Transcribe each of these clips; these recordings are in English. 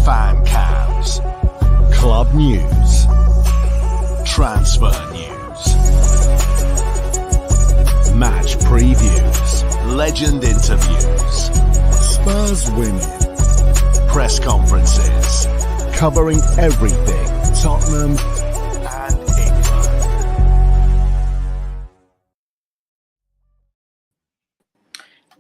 fan cams, club news, transfer news, match previews, legend interviews, Spurs women, press conferences, covering everything Tottenham and England.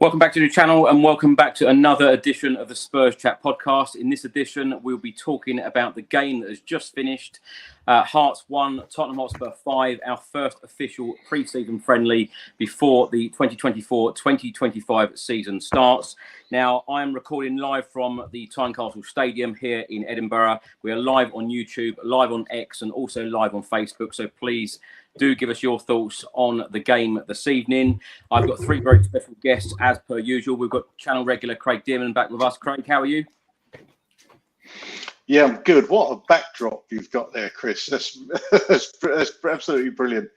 Welcome back to the channel and welcome back to another edition of the Spurs Chat Podcast. In this edition, we'll be talking about the game that has just finished. Hearts 1, Tottenham Hotspur 5, our first official pre-season friendly before the 2024-2025 season starts. Now, I am recording live from the Tynecastle Stadium here in Edinburgh. We are live on YouTube, live on X, and also live on Facebook. So please do give us your thoughts on the game this evening. I've got three very special guests as per usual. We've got channel regular Craig Dearman back with us. Craig, how are you? Yeah, I'm good. What a backdrop you've got there, Chris. That's absolutely brilliant.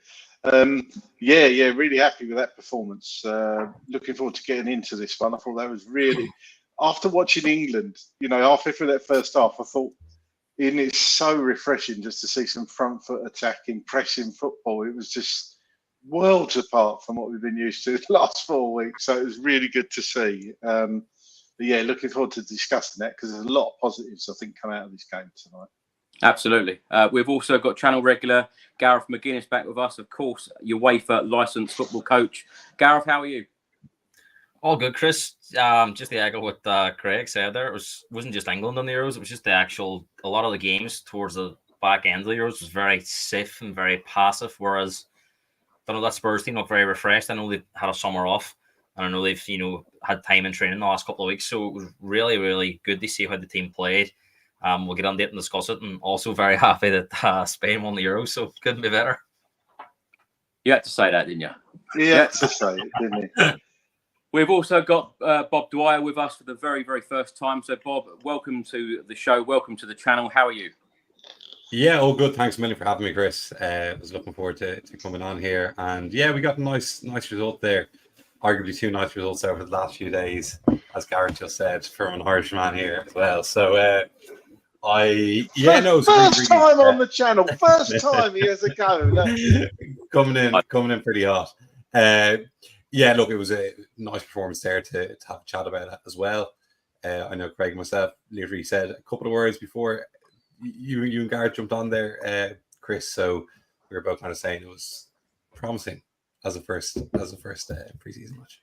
Really happy with that performance. Looking forward to getting into this one. I thought that was really, after watching England, halfway through that first half, I thought it's so refreshing just to see some front foot attacking, pressing football. It was just worlds apart from what we've been used to the last 4 weeks. So it was really good to see. Looking forward to discussing that because there's a lot of positives, I think, come out of this game tonight. Absolutely. We've also got channel regular Gareth McGuinness back with us, of course, your UEFA licensed football coach. Gareth, how are you? All good, Chris. Just to echo what Craig said there, it wasn't just England on the Euros, it was just a lot of the games towards the back end of the Euros was very stiff and very passive, whereas I know that Spurs team looked very refreshed. I know they had a summer off. And I know they've, had time in training the last couple of weeks. So it was really, really good to see how the team played. We'll get on it and discuss it. And also very happy that Spain won the Euros. So couldn't be better. You had to say that, didn't you? Yeah, to say it, didn't you? We've also got Bob Dwyer with us for the very, very first time. So, Bob, welcome to the show. Welcome to the channel. How are you? Yeah, all good. Thanks a million for having me, Chris. I was looking forward to coming on here. And yeah, we got a nice result there. Arguably two nice results over the last few days, as Gareth just said, from an Irishman here as well. So, first time on the channel, first time he has a go. coming in pretty hot. Look, it was a nice performance there to have a chat about it as well. I know Craig and myself literally said a couple of words before you and Gareth jumped on there, Chris. So we were both kind of saying it was promising as a first pre-season match.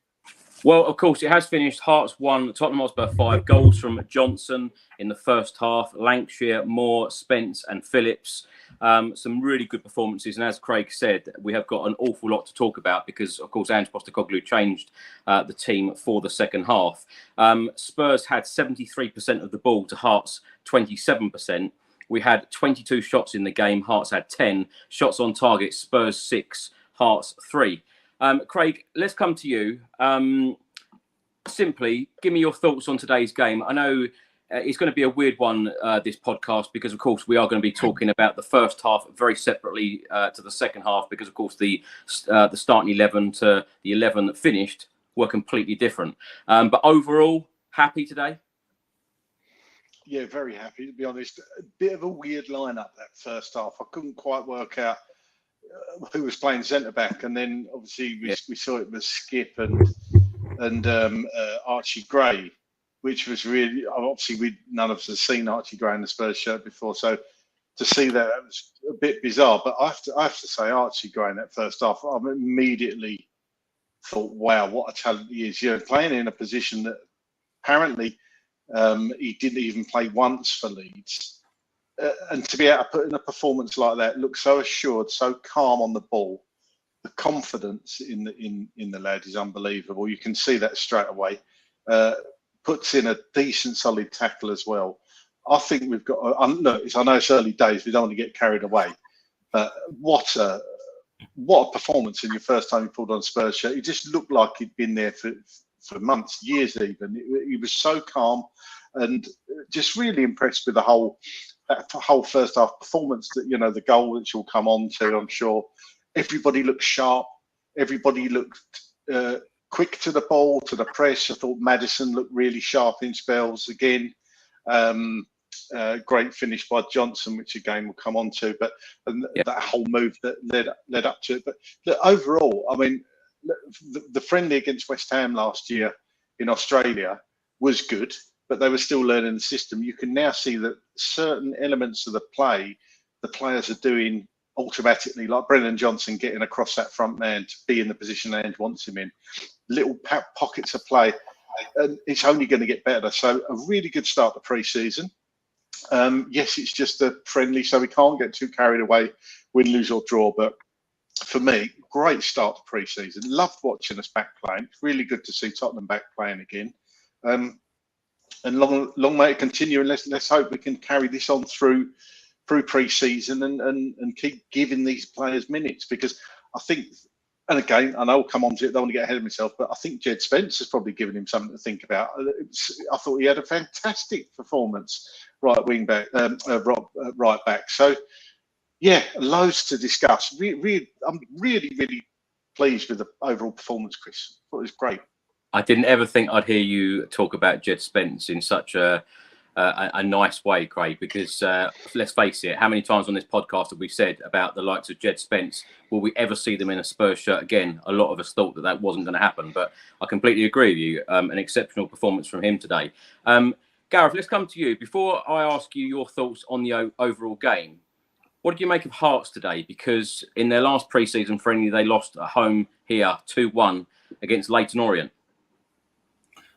Well, of course, it has finished. Hearts 1, Tottenham Hotspur 5. Goals from Johnson in the first half, Lankshear, Moore, Spence and Phillips. Some really good performances. And as Craig said, we have got an awful lot to talk about because, of course, Ange Postecoglou changed the team for the second half. Spurs had 73% of the ball to Hearts' 27%. We had 22 shots in the game. Hearts had 10. Shots on target, Spurs 6. Hearts 3. Craig, let's come to you. Simply, give me your thoughts on today's game. I know it's going to be a weird one, this podcast, because, of course, we are going to be talking about the first half very separately to the second half because, of course, the starting 11 to the 11 that finished were completely different. But overall, happy today? Yeah, very happy, to be honest. A bit of a weird lineup that first half. I couldn't quite work out who was playing centre back, and then obviously we saw it was Skip and Archie Gray, which was really obviously none of us had seen Archie Gray in the Spurs shirt before, so to see that was a bit bizarre. But I have to say Archie Gray in that first half, I immediately thought, wow, what a talent he is! Playing in a position that apparently he didn't even play once for Leeds. And to be able to put in a performance like that, look so assured, so calm on the ball, the confidence in the lad is unbelievable. You can see that straight away. Puts in a decent, solid tackle as well. I think we've got. Look, I know it's early days. We don't want to get carried away. But what a performance in your first time you pulled on Spurs shirt. He just looked like he'd been there for months, years even. He was so calm and just really impressed with the whole first half performance. That the goal which will come on to, I'm sure. Everybody looked sharp. Everybody looked quick to the ball, to the press. I thought Maddison looked really sharp in spells again. great finish by Johnson, which again we'll come on to, but that whole move that led up to it. But look, overall, I mean, the friendly against West Ham last year in Australia was good, but they were still learning the system. You can now see that certain elements of the play, the players are doing automatically, like Brennan Johnson getting across that front man to be in the position Ange wants him in. Little pockets of play, and it's only going to get better. So a really good start to pre-season. Yes, it's just a friendly, so we can't get too carried away, win, lose or draw. But for me, great start to pre-season. Loved watching us back playing. It's really good to see Tottenham back playing again. And long may it continue. And let's hope we can carry this on through pre-season and keep giving these players minutes, because I think, and again, I know I'll come on to it, I don't want to get ahead of myself, but I think Jed Spence has probably given him something to think about. I thought he had a fantastic performance, right back. So, yeah, loads to discuss. I'm really pleased with the overall performance, Chris. I thought it was great. I didn't ever think I'd hear you talk about Jed Spence in such a nice way, Craig, because let's face it, how many times on this podcast have we said about the likes of Jed Spence, will we ever see them in a Spurs shirt again? A lot of us thought that wasn't going to happen, but I completely agree with you. An exceptional performance from him today. Gareth, let's come to you. Before I ask you your thoughts on the overall game, what did you make of Hearts today? Because in their last pre-season friendly, they lost at home here 2-1 against Leyton Orient.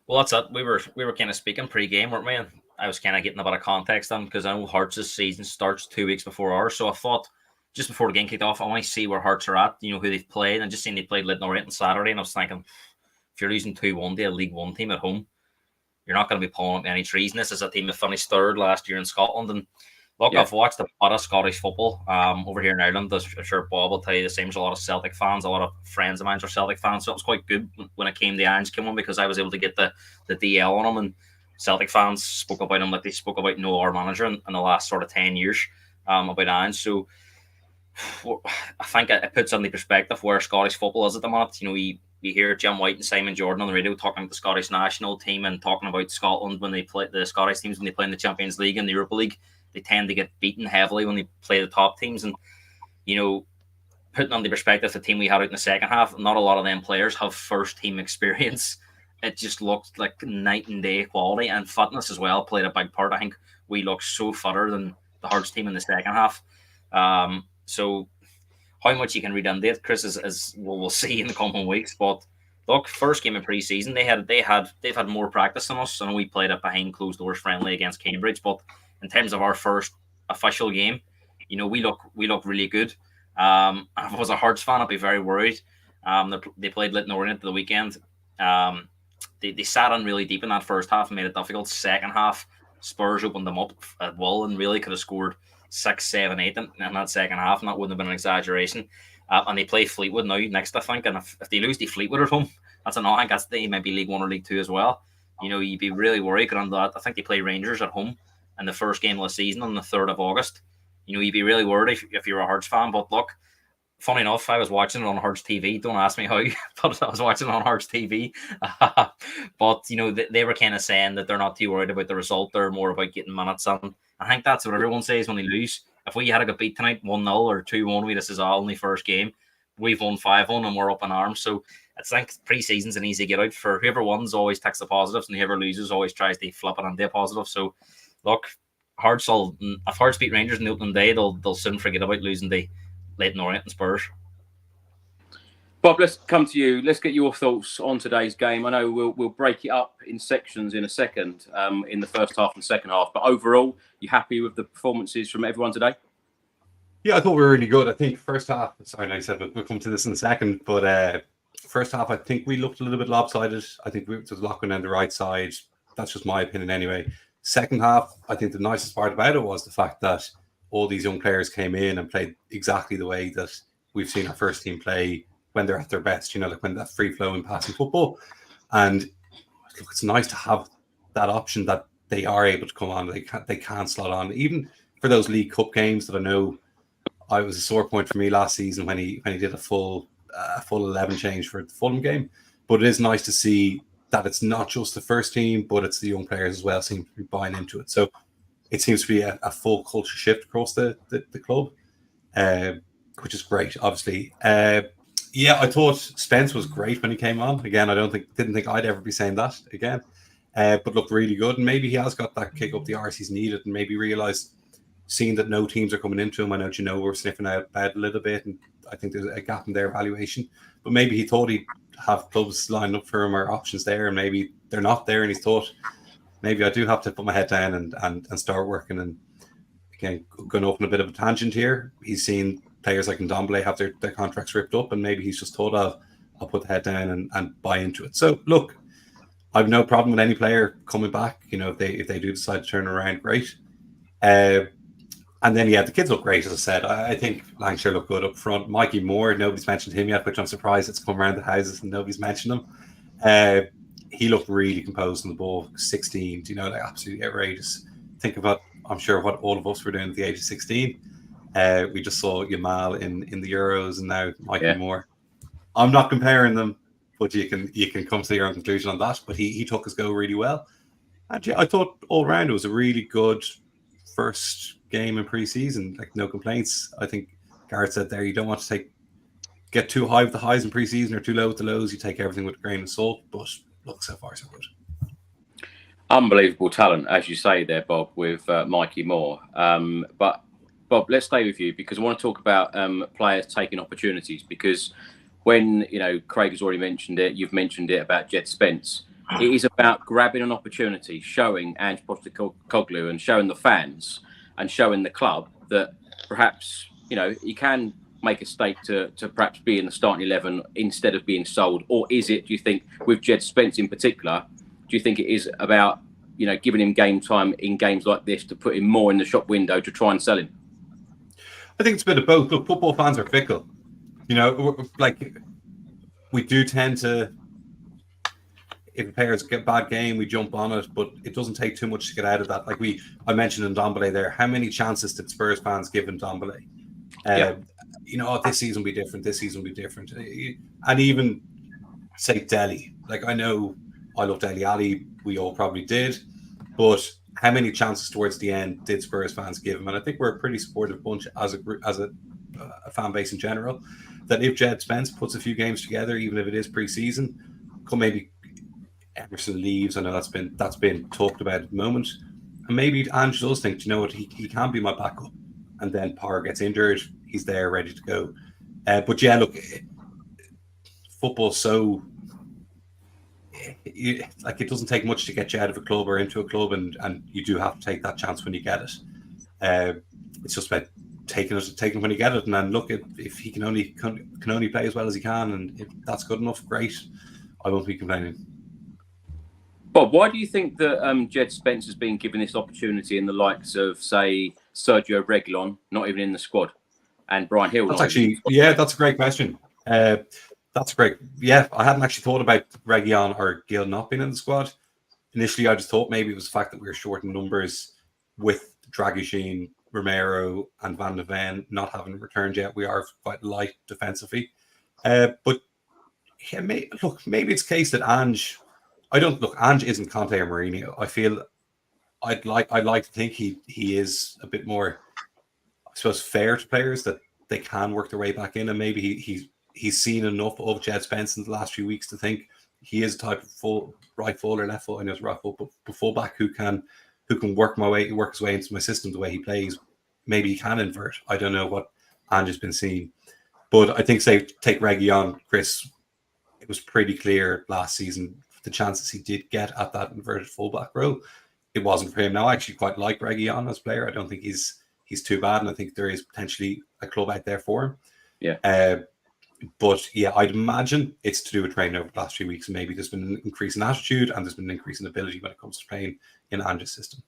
Well, that's it. We were kind of speaking pre-game, weren't we? And I was kind of getting a bit of context on, because I know Hearts' season starts 2 weeks before ours. So I thought, just before the game kicked off, I want to see where Hearts are at, who they've played. And just seeing they played Leyton Orient on Saturday, and I was thinking, if you're losing 2-1 to a League One team at home, you're not going to be pulling up any trees. And this is a team that finished third last year in Scotland. And look, I've watched a lot of Scottish football over here in Ireland. I'm sure Bob will tell you the same. There's a lot of Celtic fans. A lot of friends of mine are Celtic fans. So it was quite good when it came to Ange came on, because I was able to get the DL on him. And Celtic fans spoke about him like they spoke about our manager in the last sort of 10 years about Ange. So I think it puts in the perspective where Scottish football is at the moment. You hear Jim White and Simon Jordan on the radio talking about the Scottish national team and talking about Scotland when they play the Scottish teams when they play in the Champions League and the Europa League. They tend to get beaten heavily when they play the top teams. And, putting on the perspective the team we had out in the second half, not a lot of them players have first team experience. It just looked like night and day quality, and fitness as well played a big part. I think we looked so fitter than the Hearts team in the second half. So how much you can read into it, Chris, is we'll see in the coming weeks. But look, first game of pre-season, they've had more practice than us, and we played a behind closed doors friendly against Cambridge. But in terms of our first official game, we look really good. If I was a Hearts fan, I'd be very worried. They played Leyton Orient the weekend. They sat in really deep in that first half and made it difficult. Second half, Spurs opened them up at will and really could have scored 6, 7, 8 in that second half, and that wouldn't have been an exaggeration. And they play Fleetwood now next, I think. And if they lose to Fleetwood at home, I think they might be League One or League Two as well. You'd be really worried. And I think they play Rangers at home in the first game of the season on the 3rd of August. You'd be really worried if you're a Hearts fan. But look, funny enough, I was watching it on Hearts TV. Don't ask me how, but I was watching it on Hearts TV. But, they were kind of saying that they're not too worried about the result. They're more about getting minutes on. I think that's what everyone says when they lose. If we had a good beat tonight, 1-0 or 2-1, this is our only first game. We've won 5-1 and we're up in arms. So I think pre-season's an easy get out for whoever wins always takes the positives, and whoever loses always tries to flip it on their positive. So look, if Hearts beat Rangers in the opening day, they'll soon forget about losing the Leyton Orient and Spurs. Bob, let's come to you. Let's get your thoughts on today's game. I know we'll break it up in sections in a second, in the first half and second half. But overall, you happy with the performances from everyone today? Yeah, I thought we were really good. I think first half, sorry, I said we'll come to this in a second, but first half, I think we looked a little bit lopsided. I think we was locking on the right side. That's just my opinion anyway. Second half, I think the nicest part about it was the fact that all these young players came in and played exactly the way that we've seen our first team play when they're at their best, like when that free-flowing passing football. And look, it's nice to have that option that they are able to come on. They can slot on. Even for those League Cup games that I know I was a sore point for me last season when he did a full 11 change for the Fulham game. But it is nice to see that it's not just the first team, but it's the young players as well seem to be buying into it. So it seems to be a full culture shift across the club, which is great, obviously. Yeah, I thought Spence was great when he came on. Again, didn't think I'd ever be saying that again. But looked really good. And maybe he has got that kick up the arse he's needed, and maybe realised, seeing that no teams are coming into him. I know we're sniffing out a little bit, and I think there's a gap in their evaluation. But maybe he thought he'd have clubs lined up for him or options there, and maybe they're not there, and he's thought, maybe I do have to put my head down and start working. And again, going to open a bit of a tangent here. He's seen players like Ndombele have their contracts ripped up, and maybe he's just thought I'll put the head down and buy into it. So look, I've no problem with any player coming back. If they do decide to turn around, great. And then the kids look great, as I said. I think Lankshear looked good up front. Mikey Moore, nobody's mentioned him yet, which I'm surprised it's come around the houses and nobody's mentioned him. He looked really composed on the ball. 16, absolutely outrageous. Think about, I'm sure, what all of us were doing at the age of 16. We just saw Yamal in the Euros, and now Mikey Moore. I'm not comparing them, but you can come to your own conclusion on that. But he took his go really well. And yeah, I thought all round it was a really good first game in pre-season. Like, no complaints. I think Gareth said there, you don't want to get too high with the highs in pre-season or too low with the lows. You take everything with a grain of salt. But look, so far so good. Unbelievable talent, as you say there, Bob, with Mikey Moore. But Bob, let's stay with you, because I want to talk about players taking opportunities. Because when Craig has already mentioned it, you've mentioned it about Jed Spence. It is about grabbing an opportunity, showing Ange Postecoglou and showing the fans and showing the club that perhaps he can make a stake to perhaps be in the starting 11 instead of being sold. Or is it, do you think, with Jed Spence in particular, do you think it is about giving him game time in games like this to put him more in the shop window to try and sell him? I think it's a bit of both. Look, football fans are fickle. We do tend to, if a player's a bad game, we jump on it, but it doesn't take too much to get out of that. Like I mentioned Ndombele there. How many chances did Spurs fans give Ndombele? This season will be different. This season will be different. And even say Dele. Like, I know I love Dele Alli. We all probably did, but how many chances towards the end did Spurs fans give him? And I think we're a pretty supportive bunch as a fan base in general. That if Jed Spence puts a few games together, even if it is pre-season, maybe Emerson leaves. I know that's been talked about at the moment, and maybe Ange does think, he can be my backup, and then Parr gets injured, he's there ready to go. But yeah, look, football's so it doesn't take much to get you out of a club or into a club, and you do have to take that chance when you get it. It's just about taking when you get it, and then look, if he can only play as well as he can, and if that's good enough, great. I won't be complaining. Bob, why do you think that Jed Spence has been given this opportunity in the likes of, say, Sergio Reguilon, not even in the squad, and Brian Hill? That's that's a great question. That's great. Yeah, I hadn't actually thought about Reguilon or Gil not being in the squad. Initially, I just thought maybe it was the fact that we were short in numbers with Dragusin, Romero, and Van de Ven not having returned yet. We are quite light defensively. But yeah, maybe it's a case that Ange isn't Conte or Mourinho. I feel I'd like to think he is a bit more, I suppose, fair to players, that they can work their way back in, and maybe he's seen enough of Jed Spence in the last few weeks to think he is a type of right full or left full. I know it's right full, but fullback who can work his way into my system the way he plays. Maybe he can invert. I don't know what Ange has been seeing, but I think, say, take Reguilon, Chris. It was pretty clear last season the chances he did get at that inverted fullback role, it wasn't for him. Now, I actually quite like Reguilon as a player. I don't think he's too bad, and I think there is potentially a club out there for him. Yeah. But yeah, I'd imagine it's to do with training over the last few weeks, and maybe there's been an increase in attitude and there's been an increase in ability when it comes to playing in Ange's system.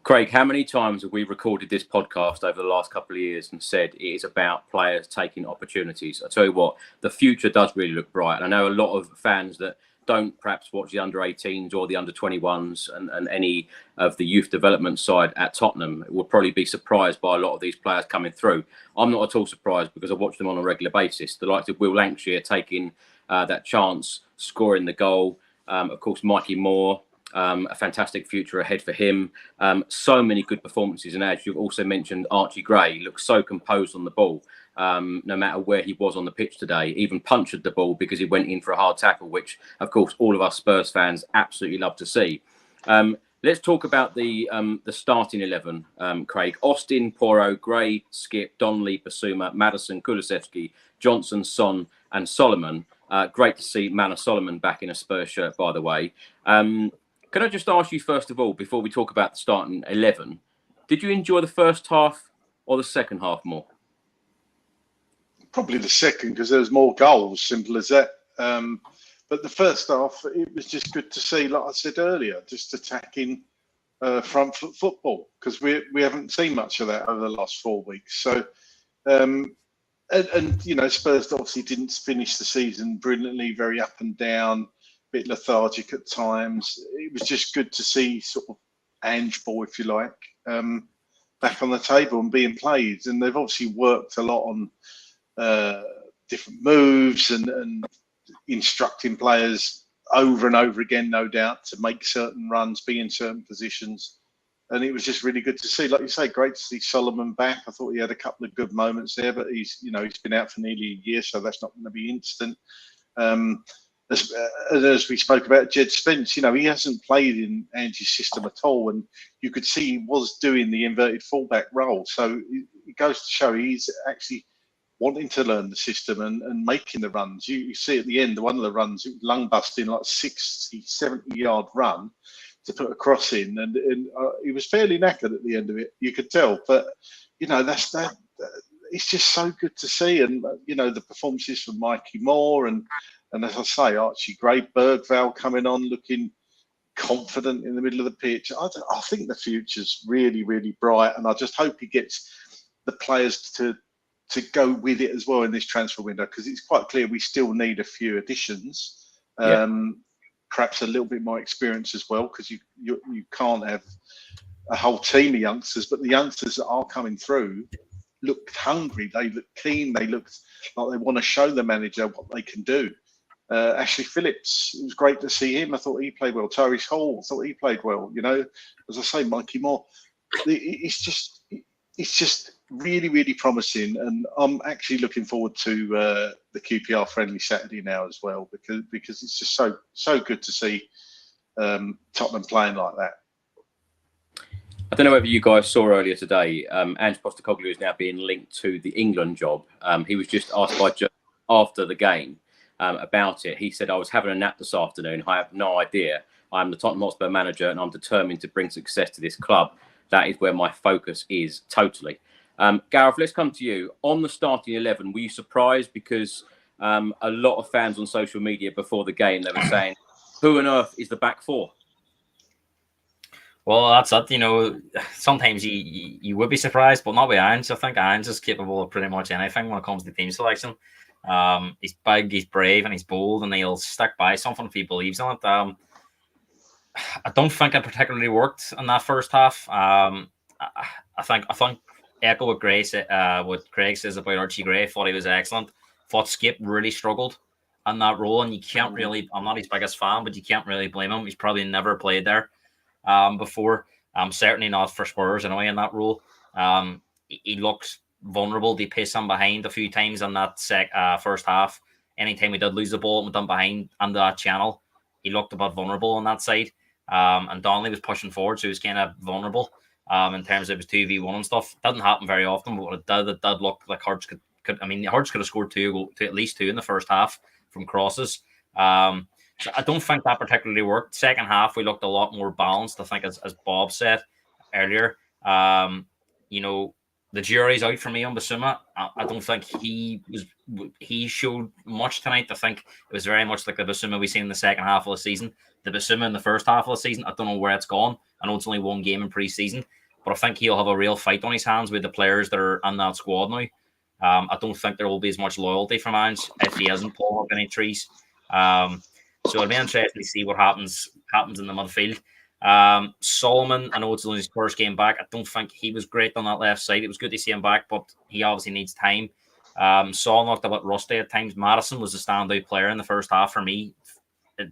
Craig, how many times have we recorded this podcast over the last couple of years and said it is about players taking opportunities? I tell you what, the future does really look bright. And I know a lot of fans that don't perhaps watch the under-18s or the under-21s and any of the youth development side at Tottenham will probably be surprised by a lot of these players coming through. I'm not at all surprised, because I watch them on a regular basis. The likes of Will Lankshear taking that chance, scoring the goal. Of course, Mikey Moore, A fantastic future ahead for him. So many good performances. And as you've also mentioned, Archie Gray looks so composed on the ball, no matter where he was on the pitch today, even punctured the ball because he went in for a hard tackle, which, of course, all of us Spurs fans absolutely love to see. Let's talk about the starting 11, Craig. Austin, Porro, Gray, Skip, Donnelly, Basuma, Maddison, Kulusevski, Johnson, Son and Solomon. Great to see Manor Solomon back in a Spurs shirt, by the way. Can I just ask you, first of all, before we talk about the starting 11, did you enjoy the first half or the second half more? Probably the second, because there was more goals, simple as that. But the first half, it was just good to see, like I said earlier, just attacking front foot football, because we haven't seen much of that over the last 4 weeks. So, and you know, Spurs obviously didn't finish the season brilliantly, very up and down, bit lethargic at times. It was just good to see sort of Ange ball, if you like, back on the table and being played. And they've obviously worked a lot on different moves and instructing players over and over again, no doubt, to make certain runs, be in certain positions. And it was just really good to see. Like you say, great to see Solomon back. I thought he had a couple of good moments there, but he's been out for nearly a year, so that's not going to be instant. As we spoke about, Jed Spence, he hasn't played in Ange's system at all, and you could see he was doing the inverted fullback role. So it goes to show he's actually wanting to learn the system and making the runs. You see at the end, one of the runs, it was lung busting, like 60, 70-yard run to put a cross in, and he was fairly knackered at the end of it. You could tell, but that's that. It's just so good to see, and the performances from Mikey Moore and as I say, Archie Gray, Bergvall coming on, looking confident in the middle of the pitch. I think the future's really, really bright, and I just hope he gets the players to go with it as well in this transfer window, because it's quite clear we still need a few additions, perhaps a little bit more experience as well, because you can't have a whole team of youngsters, but the youngsters that are coming through looked hungry, they looked keen, they looked like they want to show the manager what they can do. Ashley Phillips, it was great to see him. I thought he played well. Tyrese Hall, I thought he played well. As I say, Mikey Moore. It's just really, really promising, and I'm actually looking forward to the QPR friendly Saturday now as well, because it's just so good to see Tottenham playing like that. I don't know whether you guys saw earlier today, Ange Postecoglou is now being linked to the England job. He was just asked by after the game about it. He said, "I was having a nap this afternoon. I have no idea. I'm the Tottenham Hotspur manager, and I'm determined to bring success to this club. That is where my focus is totally." Gareth, let's come to you. On the starting 11, were you surprised? Because a lot of fans on social media before the game, they were saying, who on earth is the back four? Well, that's it. Sometimes you would be surprised, but not with Ange. I think Ange is capable of pretty much anything when it comes to team selection. He's big, he's brave, and he's bold, and he'll stick by something if he believes in it. I don't think it particularly worked in that first half. I think echo what Craig says about Archie Gray. I thought he was excellent. Thought Skip really struggled in that role, and you can't really. I'm not his biggest fan, but you can't really blame him. He's probably never played there before. Certainly not for Spurs anyway in that role. He looks vulnerable. They pace him behind a few times in that first half. Anytime we did lose the ball and went down behind under that channel, he looked a bit vulnerable on that side. And Donnelly was pushing forward, so he was kind of vulnerable in terms of his 2v1 and stuff. It doesn't happen very often, but it did look like Hearts could Hearts could have scored at least two in the first half from crosses. So I don't think that particularly worked. Second half, we looked a lot more balanced. I think, as Bob said earlier, the jury's out for me on Basuma. I don't think he showed much tonight. I think it was very much like the Basuma we seen in the second half of the season. The Basuma in the first half of the season, I don't know where it's gone. I know it's only one game in pre-season, but I think he'll have a real fight on his hands with the players that are in that squad now. I don't think there will be as much loyalty from Ange if he hasn't pulled up any trees. So it'll be interesting to see what happens in the midfield. Solomon, I know it's only his first game back. I don't think he was great on that left side. It was good to see him back, but he obviously needs time. Son looked a bit rusty at times. Maddison was a standout player in the first half for me,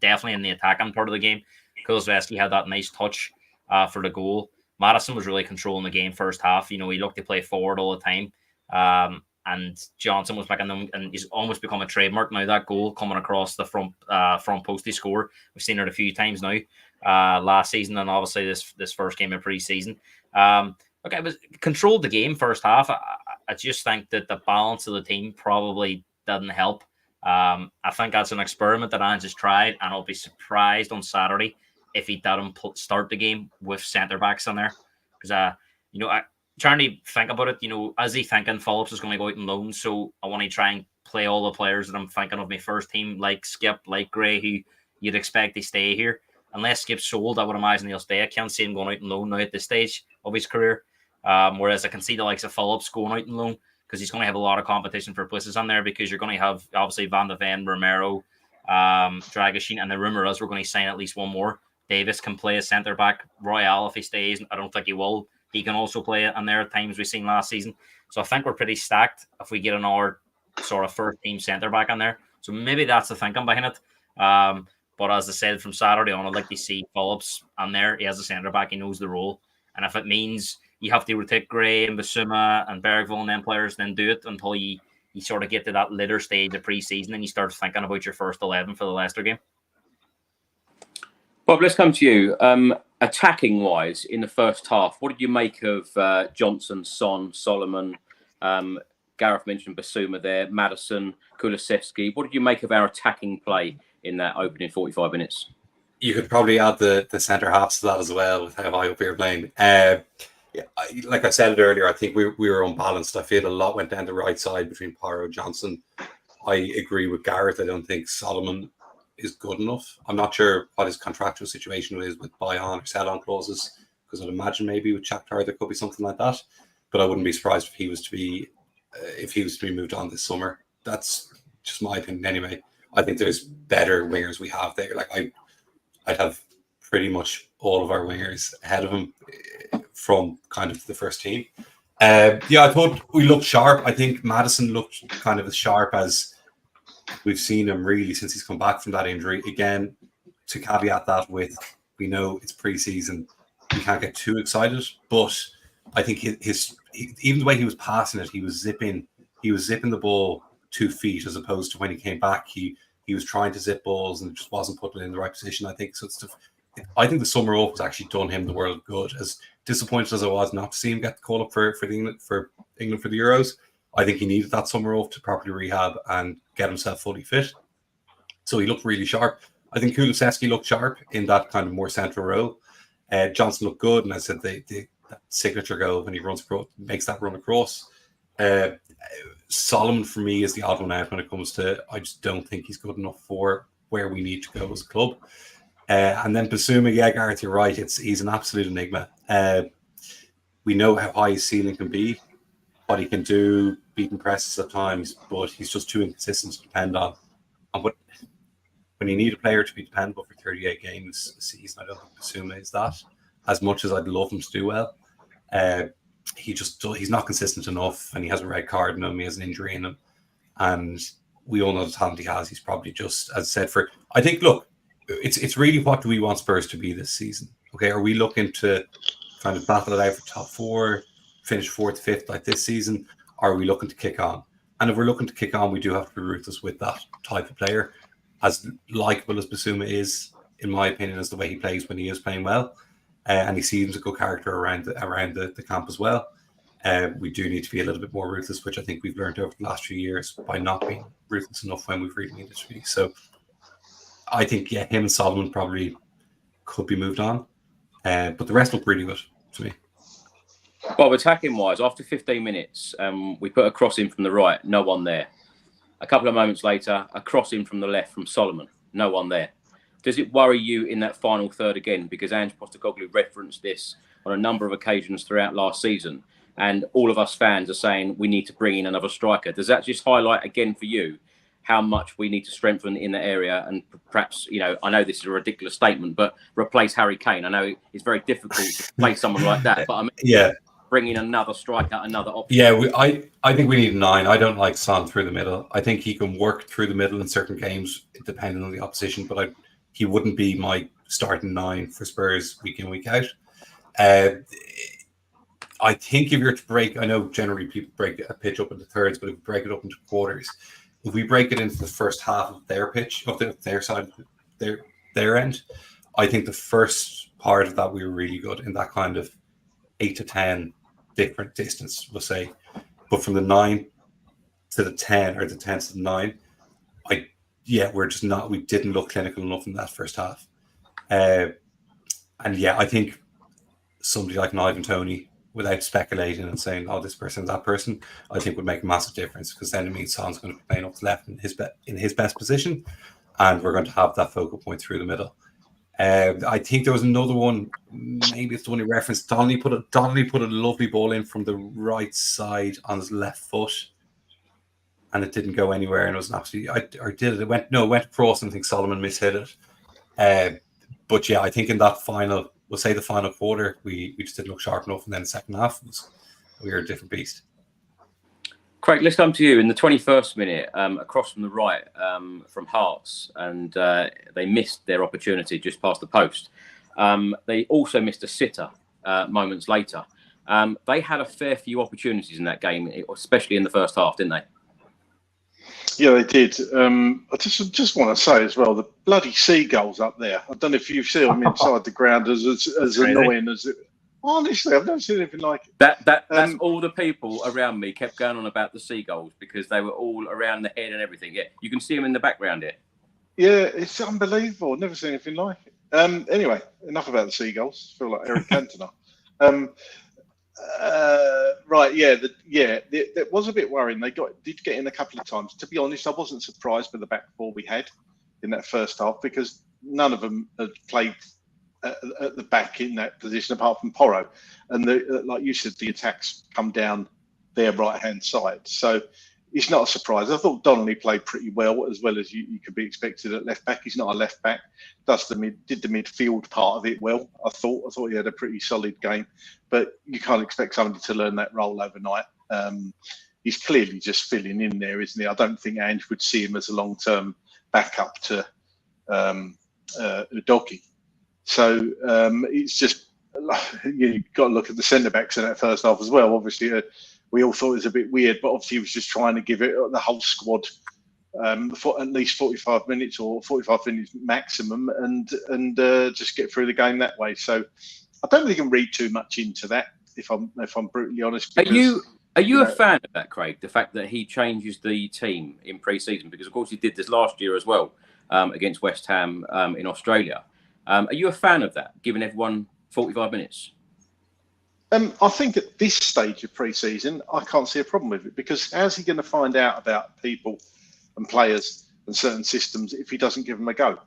definitely in the attacking part of the game. Kulusevski had that nice touch for the goal. Maddison was really controlling the game first half. You know, he looked to play forward all the time. And Johnson was back in them, and he's almost become a trademark now. That goal coming across the front post he scored. We've seen it a few times now, last season, and obviously this first game of pre-season. Okay, but controlled the game first half. I just think that the balance of the team probably didn't help. I think that's an experiment that Ange has tried, and I'll be surprised on Saturday if he doesn't start the game with centre backs in there, because you know, trying to think about it, you know, is he thinking Phillips is going to go out on loan? So I want to try and play all the players that I'm thinking of my first team, like Skip, like Gray, who you'd expect to stay here. Unless Skip's sold, I would imagine he'll stay. I can't see him going out on loan now at this stage of his career. Whereas I can see the likes of Phillips going out on loan, because he's going to have a lot of competition for places on there, because you're going to have obviously Van de Ven, Romero, Dragusin, and the rumour is we're going to sign at least one more. Davis can play as centre back. Royale, if he stays, I don't think he will. He can also play it, and there are times we've seen last season. So I think we're pretty stacked if we get another sort of first team centre back on there. So maybe that's the thinking behind it. But as I said, from Saturday on, I'd like to see Phillips on there. He has a centre back. He knows the role. And if it means you have to rotate Gray and Basuma and Bergville and them players, then do it until you sort of get to that later stage of pre-season and you start thinking about your first 11 for the Leicester game. Bob, let's come to you. Attacking-wise, in the first half, what did you make of Johnson, Son, Solomon? Gareth mentioned Basuma there, Maddison, Kulusevski. What did you make of our attacking play in that opening 45 minutes? You could probably add the centre halves to that as well, with how high up we were playing. Like I said earlier, I think we were unbalanced. I feel a lot went down the right side between Porro and Johnson. I agree with Gareth. I don't think Solomon is good enough. I'm not sure what his contractual situation is with buy-on or sell-on clauses, because I'd imagine maybe with Shakhtar there could be something like that. But I wouldn't be surprised if he was to be moved on this summer. That's just my opinion anyway. I think there's better wingers we have there. Like I'd have pretty much all of our wingers ahead of him from kind of the first team. I thought we looked sharp. I think Maddison looked kind of as sharp as we've seen him really since he's come back from that injury. Again, to caveat that with, we know it's pre-season, we can't get too excited, but I think his even the way he was passing it, he was zipping the ball 2 feet, as opposed to when he came back, he was trying to zip balls and just wasn't putting it in the right position. I think I think the summer off has actually done him the world of good. As disappointed as I was not to see him get the call up for England for the Euros, I think he needed that summer off to properly rehab and get himself fully fit. So he looked really sharp. I think Kulusevski looked sharp in that kind of more central role. Johnson looked good, and I said that signature goal when he makes that run across. Solomon for me is the odd one out when it comes to, I just don't think he's good enough for where we need to go as a club. And then Basuma, Gareth, you're right. He's an absolute enigma. We know how high his ceiling can be, what he can do, beating presses at times, but he's just too inconsistent to depend on. And when you need a player to be dependable for 38 games a season, I don't think Basuma is that. As much as I'd love him to do well, he's not consistent enough, and he has a red card in him, he has an injury in him, and we all know the talent he has. He's probably just, as I said, I think, look, it's really, what do we want Spurs to be this season? Okay, are we looking to kind of battle it out for top 4, finish 4th, 5th like this season? Or are we looking to kick on? And if we're looking to kick on, we do have to be ruthless with that type of player. As likeable as Basuma is, in my opinion, as the way he plays when he is playing well, and he seems a good character around the camp as well. We do need to be a little bit more ruthless, which I think we've learned over the last few years by not being ruthless enough when we've really needed to be. So I think, him and Solomon probably could be moved on. But the rest look really good to me. Well, attacking-wise, after 15 minutes, we put a cross in from the right, no one there. A couple of moments later, a cross in from the left from Solomon, no one there. Does it worry you in that final third again? Because Ange Postecoglou referenced this on a number of occasions throughout last season, and all of us fans are saying we need to bring in another striker. Does that just highlight again for you how much we need to strengthen in the area, and perhaps, I know this is a ridiculous statement, but replace Harry Kane? I know it's very difficult to play someone like that, but bring in another striker, another option. Yeah, I think we need a 9. I don't like Son through the middle. I think he can work through the middle in certain games, depending on the opposition, but he wouldn't be my starting 9 for Spurs week in, week out. I think if you're to break, I know generally people break a pitch up into thirds, but if we break it up into quarters, if we break it into the first half of their pitch, of their side, their end, I think the first part of that we were really good in that kind of 8 to 10 different distance, we'll say. But from the 9 to the 10 or the 10 to the 9, we're just not, we didn't look clinical enough in that first half. And yeah, I think somebody like Ivan Toney, without speculating and saying, oh, this person, that person, I think would make a massive difference, because then it means Son's going to be playing up to left in his best position, and we're going to have that focal point through the middle. I think there was another one, maybe it's the one he referenced. Donnelly put a lovely ball in from the right side on his left foot, and it didn't go anywhere, and it was an absolutely, it went across, and I think Solomon mishit it. But yeah, I think in that final, we'll say the final quarter, we just didn't look sharp enough, and then the second half we were a different beast. Craig, let's come to you in the 21st minute, across from the right, from Hearts, and they missed their opportunity just past the post. They also missed a sitter moments later. They had a fair few opportunities in that game, especially in the first half, didn't they? Yeah, they did. I just want to say as well, the bloody seagulls up there. I don't know if you've seen them inside the ground as really? Annoying as it. Honestly, I've never seen anything like it. That's all the people around me kept going on about the seagulls, because they were all around the head and everything. Yeah, you can see them in the background here. Yeah, it's unbelievable. Never seen anything like it. Anyway, enough about the seagulls. I feel like Eric Cantona. Right, that was a bit worrying. They did get in a couple of times. To be honest, I wasn't surprised with the back four we had in that first half, because none of them had played at the back in that position apart from Porro. And like you said, the attacks come down their right-hand side. So it's not a surprise. I thought Donnelly played pretty well as you could be expected at left back. He's not a left back. Did the midfield part of it well. I thought he had a pretty solid game, but you can't expect somebody to learn that role overnight. He's clearly just filling in there, isn't he? I don't think Ange would see him as a long-term backup to Udogie. So it's just, you've got to look at the centre backs in that first half as well. Obviously, we all thought it was a bit weird, but obviously he was just trying to give it the whole squad for at least 45 minutes or 45 minutes maximum, and just get through the game that way. So I don't really can read too much into that, if I'm brutally honest. Because, are you a fan of that, Craig? The fact that he changes the team in pre-season, because of course he did this last year as well against West Ham in Australia. Are you a fan of that, giving everyone 45 minutes? I think at this stage of pre-season, I can't see a problem with it, because how's he going to find out about people and players and certain systems if he doesn't give them a go?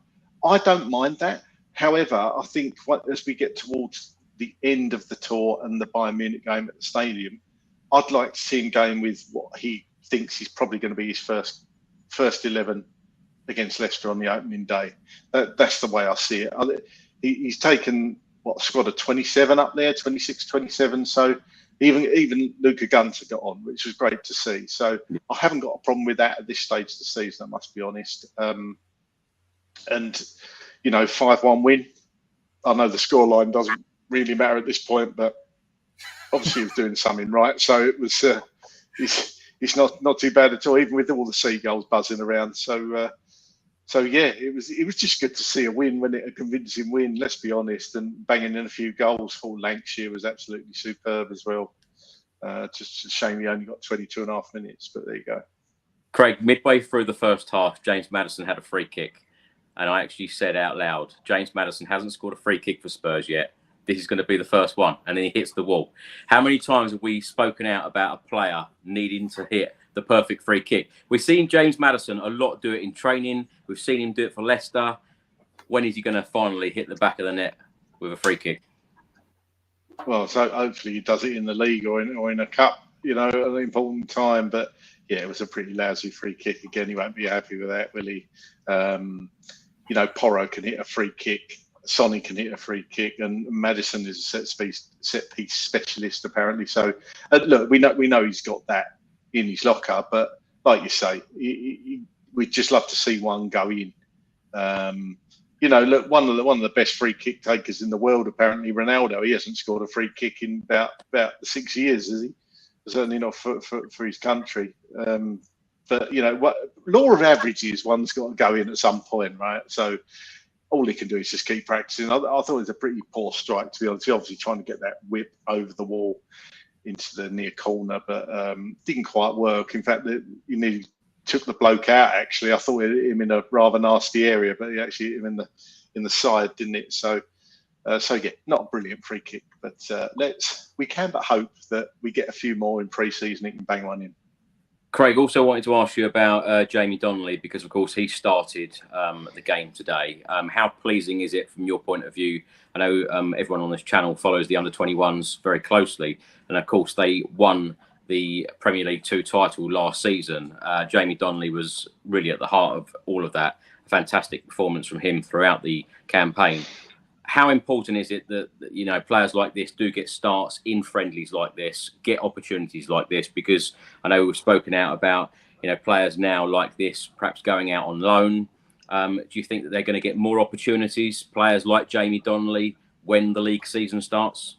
I don't mind that. However, I think as we get towards the end of the tour and the Bayern Munich game at the stadium, I'd like to see him going with what he thinks is probably going to be his first 11 against Leicester on the opening day. That's the way I see it. He's taken a squad of 27 up there, 26, 27. So even Luka Gunter got on, which was great to see. So I haven't got a problem with that at this stage of the season, I must be honest. And 5-1 win. I know the scoreline doesn't really matter at this point, but obviously he was doing something right. So it was. It's not too bad at all, even with all the seagulls buzzing around. So yeah, it was just good to see a win, a convincing win, let's be honest, and banging in a few goals for Lankshear was absolutely superb as well. Just a shame he only got 22 and a half minutes, but there you go. Craig, midway through the first half, James Maddison had a free kick, and I actually said out loud, James Maddison hasn't scored a free kick for Spurs yet. This is going to be the first one, and then he hits the wall. How many times have we spoken out about a player needing to hit the perfect free kick? We've seen James Maddison a lot do it in training. We've seen him do it for Leicester. When is he going to finally hit the back of the net with a free kick? Well, so hopefully he does it in the league or in a cup, at an important time. But yeah, it was a pretty lousy free kick. Again, he won't be happy with that, will he? Porro can hit a free kick. Sonny can hit a free kick, and Maddison is a set piece specialist apparently. So look, we know he's got that in his locker, but like you say, we'd just love to see one go in. look, one of the best free kick takers in the world, apparently Ronaldo. He hasn't scored a free kick in about 6 years, has he? Certainly not for his country. But law of averages, one's got to go in at some point, right? So all he can do is just keep practicing. I thought it was a pretty poor strike, to be honest. He's obviously trying to get that whip over the wall into the near corner, but didn't quite work. In fact, he nearly took the bloke out. Actually, I thought it hit him in a rather nasty area, but he actually hit him in the side, didn't it? So yeah, not a brilliant free kick, but we can but hope that we get a few more in pre-season. He can bang one in. Craig, also wanted to ask you about Jamie Donnelly, because of course he started the game today. How pleasing is it from your point of view? I know everyone on this channel follows the under-21s very closely, and of course they won the Premier League 2 title last season. Jamie Donnelly was really at the heart of all of that. A fantastic performance from him throughout the campaign. How important is it that players like this do get starts in friendlies like this, get opportunities like this? Because I know we've spoken out about players now like this perhaps going out on loan. Do you think that they're going to get more opportunities, players like Jamie Donnelly, when the league season starts?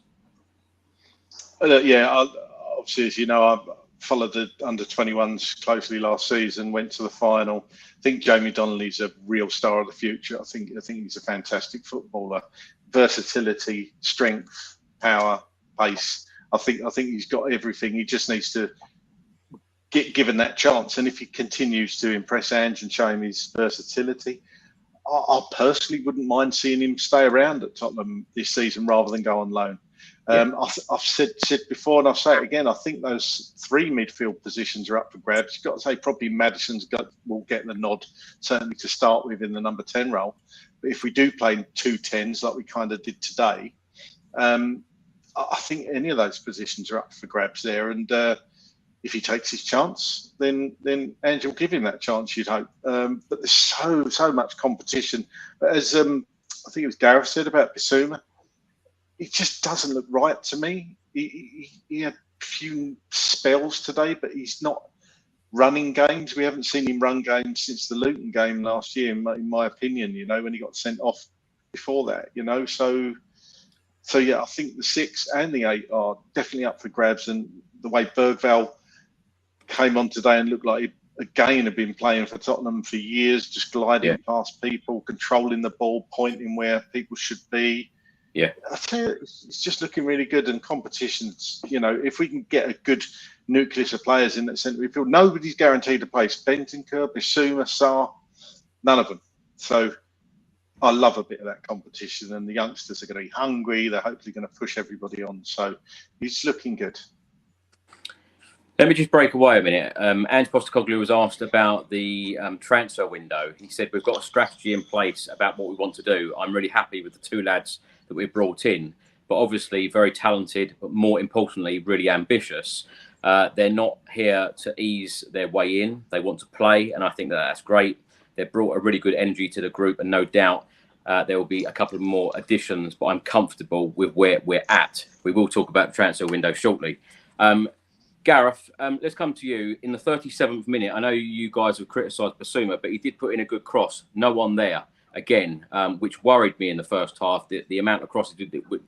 Yeah, obviously, as you know, I followed the under-21s closely last season, went to the final. I think Jamie Donnelly's a real star of the future. I think he's a fantastic footballer. Versatility, strength, power, pace. I think he's got everything. He just needs to get given that chance. And if he continues to impress Ange and show him his versatility, I personally wouldn't mind seeing him stay around at Tottenham this season rather than go on loan. I've said before, and I'll say it again, I think those 3 midfield positions are up for grabs. You've got to say probably will get the nod, certainly to start with, in the number 10 role. But if we do play 2 10s like we kind of did today, I think any of those positions are up for grabs there. And if he takes his chance, then Ange will give him that chance, you'd hope. But there's so much competition. But as I think it was Gareth said about Bissouma, it just doesn't look right to me. He had a few spells today, but he's not running games. We haven't seen him run games since the Luton game last year, in my opinion, when he got sent off before that, So yeah, I think the 6 and the 8 are definitely up for grabs. And the way Bergvall came on today and looked like he, again, had been playing for Tottenham for years, just gliding past people, controlling the ball, pointing where people should be. Yeah, I tell you, it's just looking really good. And competitions, if we can get a good nucleus of players in that centre midfield, nobody's guaranteed to play. Bentancur, Bissouma, Sarr, none of them. So I love a bit of that competition, and the youngsters are going to be hungry. They're hopefully going to push everybody on. So it's looking good. Let me just break away a minute. Ange Postecoglou was asked about the transfer window. He said, we've got a strategy in place about what we want to do. I'm really happy with the 2 lads that we've brought in, but obviously very talented, but more importantly, really ambitious. They're not here to ease their way in. They want to play, and I think that's great. They've brought a really good energy to the group, and no doubt there will be a couple of more additions, but I'm comfortable with where we're at. We will talk about the transfer window shortly. Gareth, let's come to you. In the 37th minute, I know you guys have criticised Bissouma, but he did put in a good cross. No one there, again, which worried me in the first half, the amount of crosses he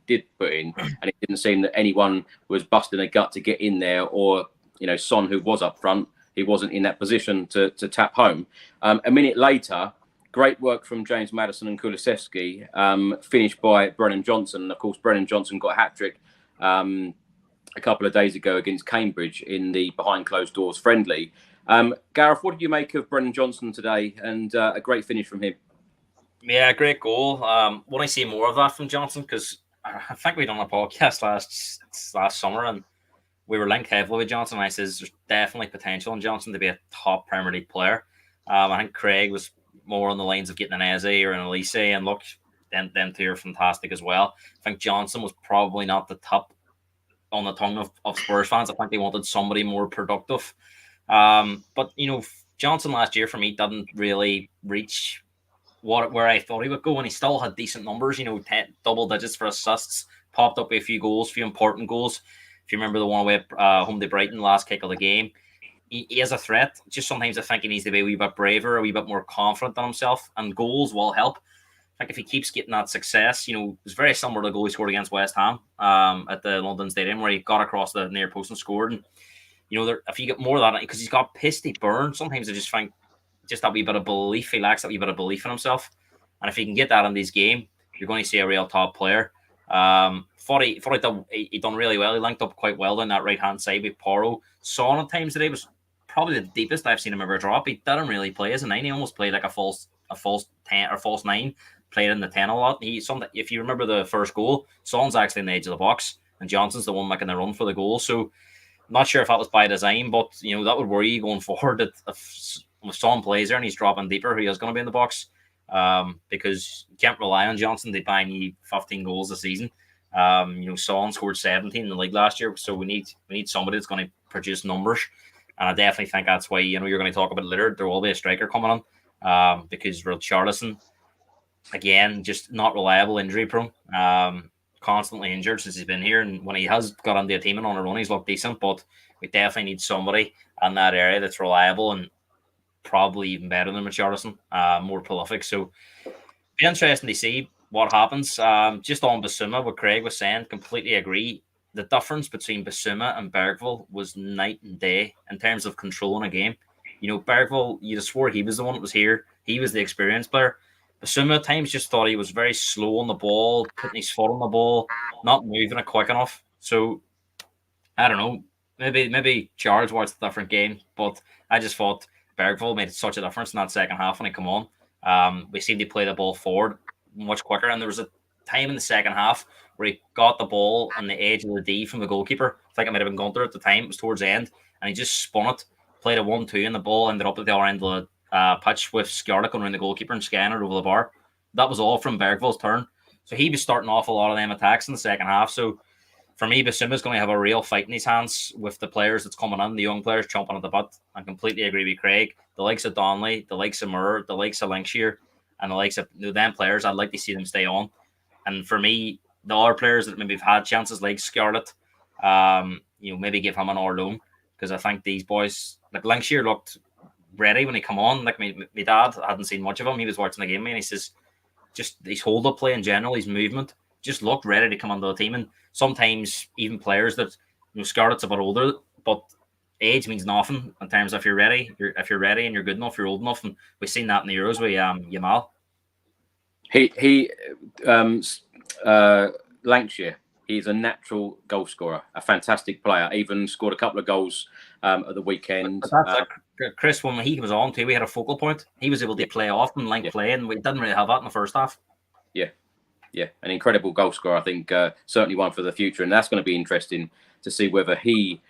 did put in, and it didn't seem that anyone was busting a gut to get in there, or, Son, who was up front, he wasn't in that position to tap home. A minute later, great work from James Maddison and Kulusevski, finished by Brennan Johnson. And of course, Brennan Johnson got a hat-trick a couple of days ago against Cambridge in the behind closed doors friendly. Gareth, what did you make of Brennan Johnson today? And a great finish from him. Yeah, great goal. Want to see more of that from Johnson, because I think we done a podcast last summer and we were linked heavily with Johnson. And I says there's definitely potential in Johnson to be a top Premier League player. I think Craig was more on the lines of getting an Eze or an Elise, and look, them 2 are fantastic as well. I think Johnson was probably not the top on the tongue of Spurs fans. I think they wanted somebody more productive. But, Johnson last year for me didn't really reach where I thought he would go, and he still had decent numbers, 10 double digits for assists, popped up with a few goals, a few important goals. If you remember the one away home to Brighton, last kick of the game, he is a threat. Just sometimes I think he needs to be a wee bit braver, a wee bit more confident in himself, and goals will help. think if he keeps getting that success, you know, it's very similar to the goal he scored against West Ham at the London Stadium, where he got across the near post and scored. And you know, if you get more of that, because he's got pissed, burn. Sometimes I just think just that wee bit of belief. He lacks that wee bit of belief in himself, and if he can get that in this game, you're going to see a real top player. Thought he done really well. He linked up quite well on that right hand side with Porro. Son at times today was probably the deepest I've seen him ever drop. He didn't really play as a 9. He almost played like a false 10 or false 9. Played in the 10 a lot. If you remember the first goal, Son's actually in the edge of the box, and Johnson's the one making the run for the goal. So I'm not sure if that was by design, but you know that would worry you going forward. That if Son plays there and he's dropping deeper, he is going to be in the box. Because you can't rely on Johnson to buy me 15 goals a season. You know, Son scored 17 in the league last year, so we need somebody that's going to produce numbers. And I definitely think that's why, you know, you're going to talk about later. There will be a striker coming on because Richarlison, again, just not reliable, injury prone, constantly injured since he's been here. And when he has got on the team and on a run, he's looked decent. But we definitely need somebody in that area that's reliable and probably even better than Richarlison, more prolific. So be interesting to see what happens. Just on Basuma, what Craig was saying, completely agree. The difference between Basuma and Bergville was night and day in terms of controlling a game. You know, Bergville, you just swore he was the one that was here. He was the experienced player. Basuma at times just thought he was very slow on the ball, putting his foot on the ball, not moving it quick enough. So, I don't know. Maybe Charles watched a different game, but I just thought Bergville made such a difference in that second half when he come on. We seemed to play the ball forward much quicker, and there was a time in the second half where he got the ball on the edge of the D from the goalkeeper. I think it might have been Gunter at the time. It was towards the end, and he just spun it, played a 1-2, and the ball ended up at the other end of the pitch with Skjorda going around the goalkeeper and scanning it over the bar. That was all from Bergville's turn. So he was starting off a lot of them attacks in the second half. So for me, Basuma's going to have a real fight in his hands with the players that's coming in, the young players chomping at the butt. I completely agree with Craig. The likes of Donnelly, the likes of Moore, the likes of Lankshear, and the likes of them players, I'd like to see them stay on. And for me, the other players that maybe have had chances like Scarlett, you know, maybe give him an hour loan, because I think these boys, like Lankshear looked ready when he come on. Like my dad hadn't seen much of him. He was watching the game and he says, just his hold up play in general, his movement, just looked ready to come onto the team. And sometimes even players that, you know, Scarlett's a bit older, but age means nothing in terms of if you're ready. If you're ready and you're good enough, you're old enough. And we've seen that in the Euros with Yamal. Lankshear, he's a natural goal scorer, a fantastic player. Even scored a couple of goals at the weekend. Chris, when he was on too, we had a focal point. He was able to play off and play, and we didn't really have that in the first half. Yeah, an incredible goal scorer. I think certainly one for the future, and that's going to be interesting to see whether he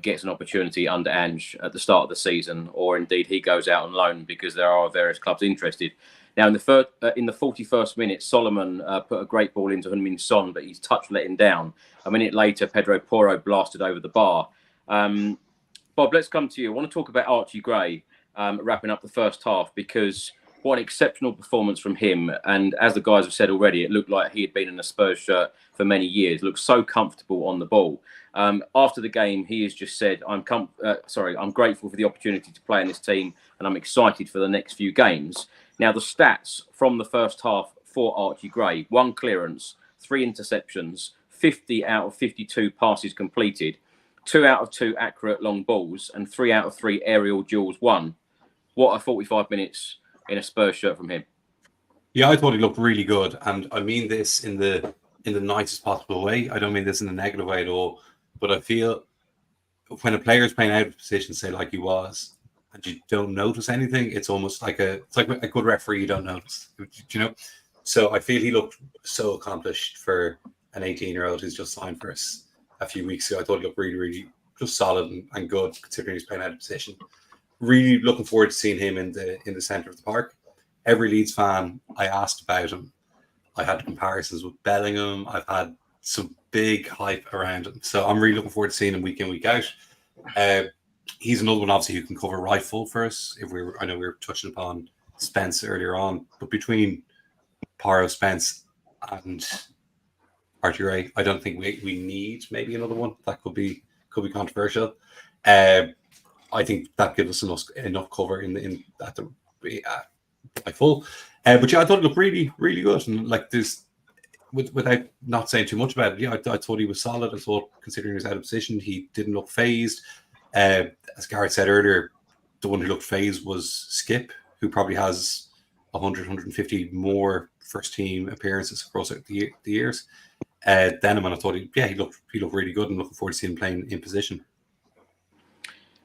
gets an opportunity under Ange at the start of the season, or indeed he goes out on loan, because there are various clubs interested. Now, in the 41st minute, Solomon put a great ball into Heung-min Son, but his touch let him down. A minute later, Pedro Porro blasted over the bar. Bob, let's come to you. I want to talk about Archie Gray wrapping up the first half, because what an exceptional performance from him. And as the guys have said already, it looked like he had been in a Spurs shirt for many years. Looked so comfortable on the ball. After the game, he has just said, I'm grateful for the opportunity to play in this team, and I'm excited for the next few games. Now, the stats from the first half for Archie Gray: 1 clearance, 3 interceptions, 50 out of 52 passes completed, 2 out of 2 accurate long balls, and 3 out of 3 aerial duels won. What a 45 minutes in a Spurs shirt from him. Yeah, I thought he looked really good, and I mean this in the nicest possible way. I don't mean this in a negative way at all, but I feel when a player is playing out of position, say like he was, and you don't notice anything, it's almost like a good referee you don't notice, you know. So I feel he looked so accomplished for an 18-year-old who's just signed for us a few weeks ago. I thought he looked really, really just solid and good, considering he's playing out of position. Really looking forward to seeing him in the centre of the park. Every Leeds fan I asked about him, I had comparisons with Bellingham. I've had some big hype around him, so I'm really looking forward to seeing him week in, week out. He's another one, obviously, who can cover right full for us. I know we were touching upon Spence earlier on, but between Porro, Spence, and Archie Gray, I don't think we need maybe another one. That could be controversial. I think that gives us enough cover in by full. But yeah, I thought it looked really, really good. And like this, without not saying too much about it, yeah, I thought he was solid. I thought, considering he was out of position, he didn't look phased. As Gareth said earlier, the one who looked phased was Skip, who probably has 100, 150 more first team appearances across the years. Dearman, I thought he looked really good, and looking forward to seeing him playing in position.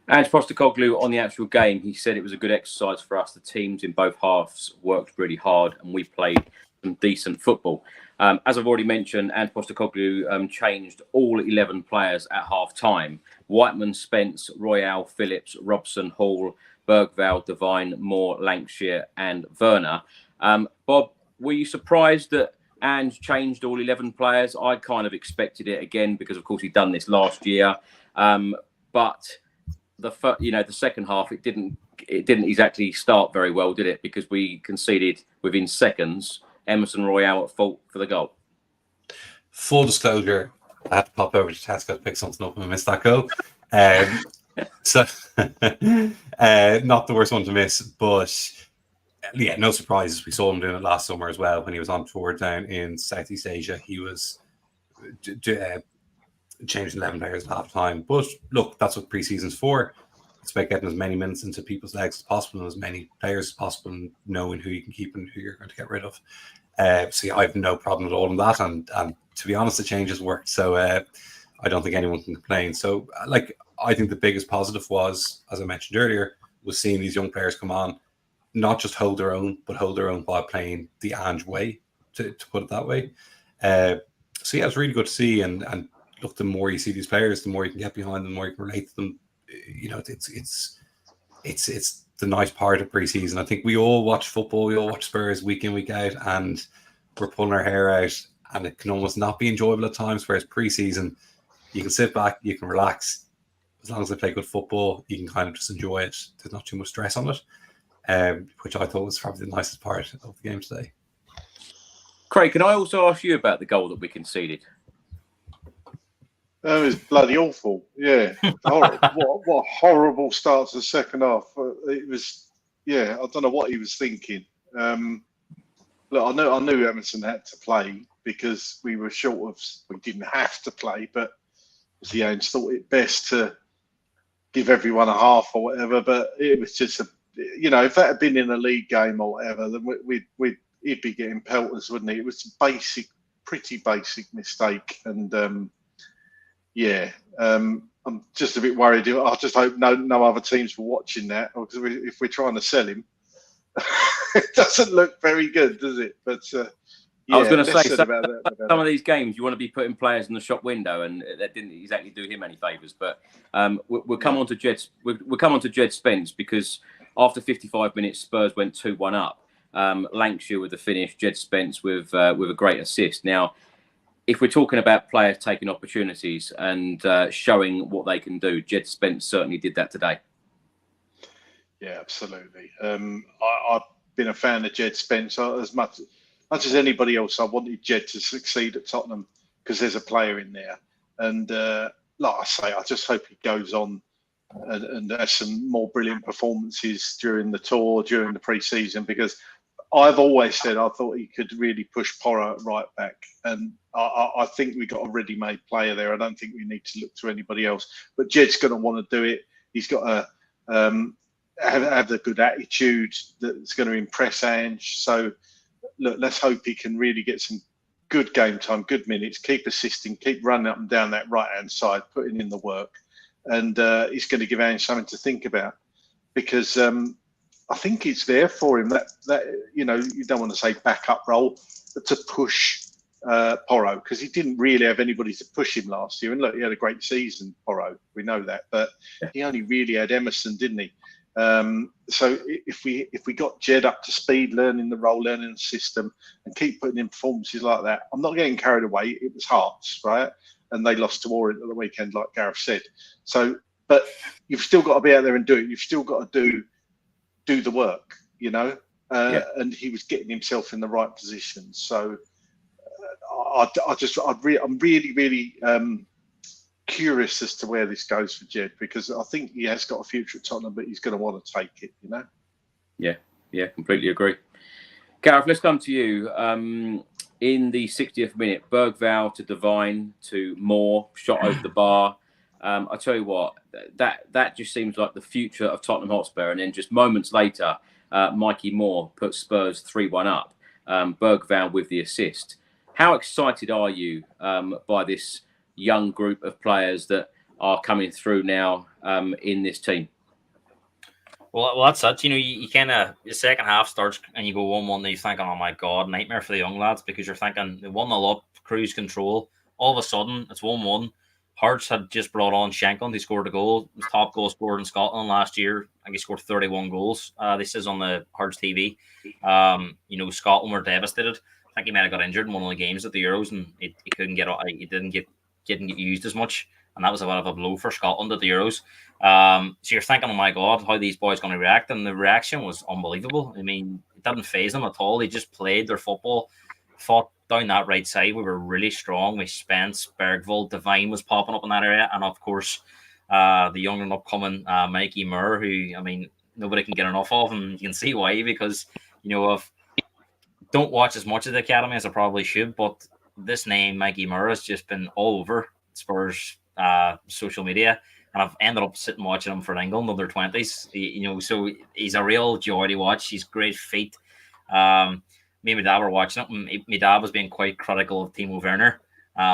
And Postecoglou on the actual game, he said it was a good exercise for us. The teams in both halves worked really hard, and we played some decent football. As I've already mentioned, and Postecoglou changed all 11 players at half time. Whiteman, Spence, Royale, Phillips, Robson, Hall, Bergvall, Devine, Moore, Lankshear, and Werner. Bob, were you surprised that Ange changed all 11 players? I kind of expected it again because, of course, he'd done this last year. But the second half, it didn't exactly start very well, did it? Because we conceded within seconds. Emerson Royale at fault for the goal. Full disclosure, I had to pop over to Tesco to pick something up and I missed that goal. So not the worst one to miss, but yeah, no surprises. We saw him doing it last summer as well when he was on tour down in Southeast Asia. He was changing 11 players at half time. But look, that's what pre-season's for. It's about getting as many minutes into people's legs as possible and as many players as possible, and knowing who you can keep and who you're going to get rid of. So yeah, I have no problem at all in that. And to be honest, the changes worked. So I don't think anyone can complain. So I think the biggest positive was, as I mentioned earlier, was seeing these young players come on, not just hold their own, but hold their own while playing the Ange way, to put it that way. So yeah, it's really good to see. And look, the more you see these players, the more you can get behind them, the more you can relate to them. You know, it's the nice part of pre-season. I think we all watch football, we all watch Spurs week in, week out, and we're pulling our hair out, and it can almost not be enjoyable at times. Whereas pre-season, you can sit back, you can relax. As long as they play good football, you can kind of just enjoy it. There's not too much stress on it, which I thought was probably the nicest part of the game today. Craig, can I also ask you about the goal that we conceded? That was bloody awful. Yeah. What a horrible start to the second half. It was, yeah, I don't know what he was thinking. Look, I knew Emerson had to play because we were we didn't have to play, but the Ange thought it best to give everyone a half or whatever. But it was just if that had been in a league game or whatever, then he'd be getting pelters, wouldn't he? It was a pretty basic mistake. And, I'm just a bit worried. I just hope no other teams were watching that, because if we're trying to sell him, it doesn't look very good, does it? But I was going to say, some of these games you want to be putting players in the shop window, and that didn't exactly do him any favours. But we'll come on to Jed. We'll come on to Jed Spence, because after 55 minutes, Spurs went 2-1 up. Lankshear with the finish, Jed Spence with a great assist. Now, if we're talking about players taking opportunities and showing what they can do, Jed Spence certainly did that today. Yeah, absolutely. I've been a fan of Jed Spence as much as anybody else. I wanted Jed to succeed at Tottenham because there's a player in there. And like I say, I just hope he goes on and has some more brilliant performances during the tour, during the pre-season, because I've always said I thought he could really push Porro at right back. And I think we got a ready-made player there. I don't think we need to look to anybody else. But Jed's going to want to do it. He's got to have the good attitude that's going to impress Ange. So, look, let's hope he can really get some good game time, good minutes, keep assisting, keep running up and down that right-hand side, putting in the work. And he's going to give Ange something to think about, because I think it's there for him, that you don't want to say backup role, but to push Porro, because he didn't really have anybody to push him last year. And look, he had a great season, Porro, we know that, but he only really had Emerson, didn't he? So if we got Jed up to speed, learning the role, learning the system, and keep putting in performances like that, I'm not getting carried away. It was Hearts, right? And they lost to Orient at the weekend, like Gareth said. So, but you've still got to be out there and do it. You've still got to do the work, and he was getting himself in the right position. So I'm really curious as to where this goes for Jed, because I think he has got a future at Tottenham, but he's going to want to take it, Yeah. Yeah, completely agree. Gareth, let's come to you. In the 60th minute, Bergvall to Devine to Moore, shot over the bar. I tell you what, that just seems like the future of Tottenham Hotspur. And then just moments later, Mikey Moore put Spurs 3-1 up. Bergvall with the assist. How excited are you by this young group of players that are coming through now in this team? Well, that's it. You kind of, the second half starts and you go 1-1 and you're thinking, oh my God, nightmare for the young lads, because you're thinking they 1-0 up, cruise control. All of a sudden, it's 1-1. Hearts had just brought on Shankland, who scored a goal. He was top goal scorer in Scotland last year. I think he scored 31 goals. This is on the Hearts TV. Scotland were devastated. I think he might have got injured in one of the games at the Euros, and he couldn't get. He didn't get used as much, and that was a bit of a blow for Scotland at the Euros. So you're thinking, oh my God, how are these boys going to react? And the reaction was unbelievable. I mean, it didn't faze them at all. They just played their football, fought down that right side. We were really strong. We Spence, Bergvall, Devine was popping up in that area, and of course, the young and upcoming Mikey Moore, who, I mean, nobody can get enough of, and you can see why, because I've don't watch as much of the academy as I probably should, but this name, Mikey Moore, has just been all over Spurs social media, and I've ended up sitting watching him for England under 20s. So he's a real joy to watch. He's great feet. Me and my dad were watching it, and my dad was being quite critical of Timo Werner,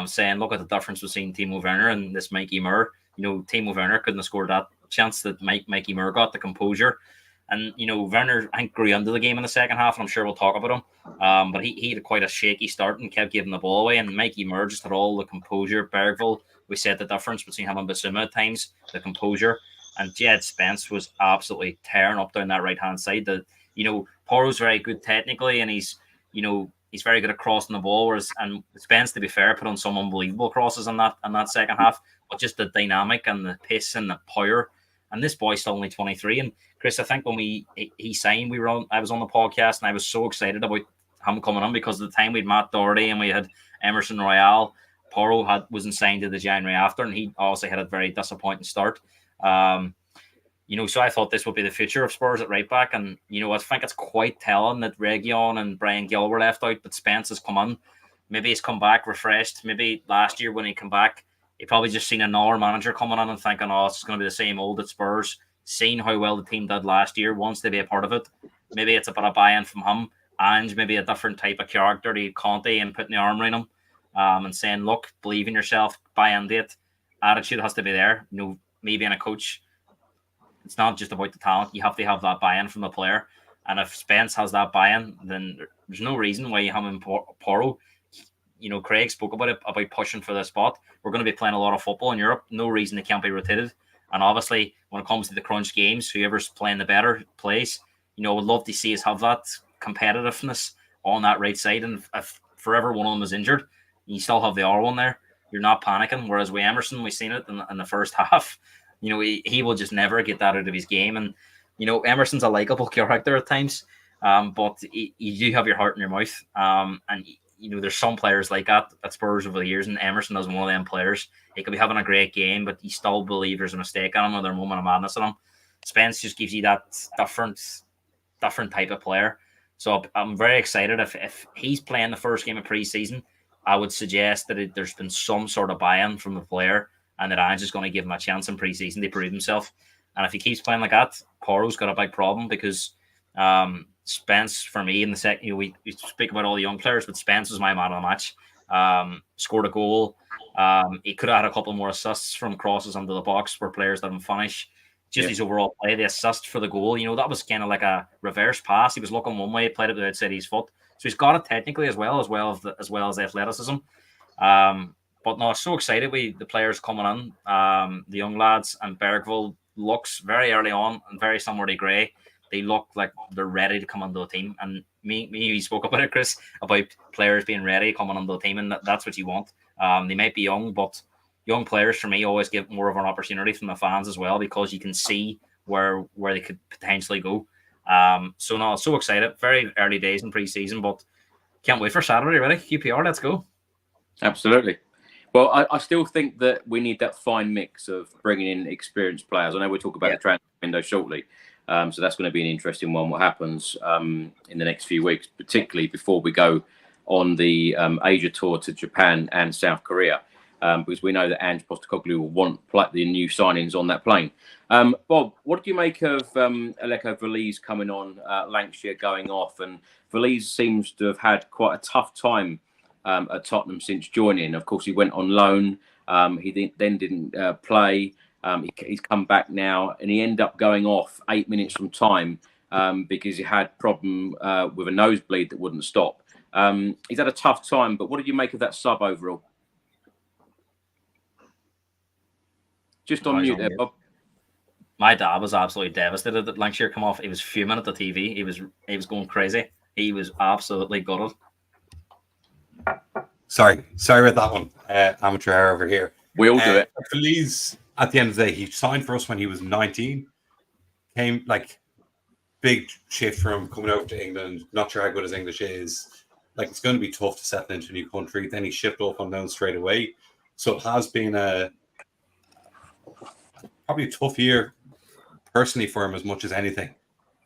saying, look at the difference between Timo Werner and this Mikey Moore. Timo Werner couldn't have scored that chance that Mikey Moore got, the composure. And, Werner, I think, grew into the game in the second half, and I'm sure we'll talk about him. But he had quite a shaky start and kept giving the ball away. And Mikey Moore just had all the composure. Bergvall, we said the difference between him and Basuma at times, the composure. And Jed Spence was absolutely tearing up down that right-hand side. Porro's very good technically, and he's very good at crossing the ball. And Spence, to be fair, put on some unbelievable crosses in that second half. But just the dynamic and the pace and the power. And this boy's still only 23. And Chris, I think when he signed, I was on the podcast, and I was so excited about him coming on, because at the time we had Matt Doherty and we had Emerson Royale. Porro wasn't signed to the January after, and he also had a very disappointing start. So I thought this would be the future of Spurs at right back. And, I think it's quite telling that Reguilon and Brian Gill were left out, but Spence has come on. Maybe he's come back refreshed. Maybe last year when he came back, he probably just seen another manager coming on and thinking, oh, it's going to be the same old at Spurs. Seeing how well the team did last year, wants to be a part of it. Maybe it's a bit of buy-in from him, and maybe a different type of character to Conte, and putting the arm around him and saying, look, believe in yourself, buy into it. Attitude has to be there. Me being a coach, it's not just about the talent. You have to have that buy-in from the player. And if Spence has that buy-in, then there's no reason why him and Porro, Craig spoke about it, about pushing for the spot. We're going to be playing a lot of football in Europe. No reason they can't be rotated. And obviously, when it comes to the crunch games, whoever's playing the better plays. I would love to see us have that competitiveness on that right side. And if forever one of them is injured, you still have the other one there. You're not panicking. Whereas with Emerson, we've seen it in the first half. He will just never get that out of his game. And, Emerson's a likable character at times, but you do have your heart in your mouth. And there's some players like that at Spurs over the years, and Emerson is one of them players. He could be having a great game, but you still believe there's a mistake on him, or there's a moment of madness on him. Spence just gives you that different type of player. So I'm very excited. If he's playing the first game of pre-season, I would suggest that there's been some sort of buy-in from the player, and that Ange is going to give him a chance in pre-season to prove himself. And if he keeps playing like that, Porro's got a big problem, because Spence, for me, in the second, we speak about all the young players, but Spence was my man of the match. Scored a goal. He could have had a couple more assists from crosses under the box where players didn't finish. Just his overall play, the assist for the goal, that was kind of like a reverse pass. He was looking one way, played it outside his foot. So he's got it technically as well as the athleticism. But no, so excited with the players coming on, the young lads, and Bergvall looks very early on and very similar to Gray. They look like they're ready to come onto the team. And we spoke about it, Chris, about players being ready coming onto the team, and that's what you want. They might be young, but young players, for me, always give more of an opportunity from the fans as well, because you can see where they could potentially go. So excited. Very early days in pre-season, but can't wait for Saturday, really. QPR, let's go. Absolutely. Well, I still think that we need that fine mix of bringing in experienced players. I know we'll talk about the transfer window shortly. So that's going to be an interesting one, what happens in the next few weeks, particularly before we go on the Asia tour to Japan and South Korea, because we know that Ange Postecoglou will want the new signings on that plane. Bob, what do you make of Aleko Valise coming on, Lankshear going off? And Valise seems to have had quite a tough time at Tottenham since joining. Of course, he went on loan. He then didn't play. He's come back now, and he ended up going off 8 minutes from time because he had a problem with a nosebleed that wouldn't stop. He's had a tough time, but what did you make of that sub overall? Just on mute there, Bob. My dad was absolutely devastated that Lankshear come off. He was fuming at the TV. He was going crazy. He was absolutely gutted. Sorry about that one. Amateur error over here. We all do it. Valise, at the end of the day, he signed for us when he was 19. Came like big shift for him coming over to England. Not sure how good his English is. Like, it's going to be tough to settle into a new country. Then he shipped off on loan straight away. So it has been probably a tough year personally for him as much as anything.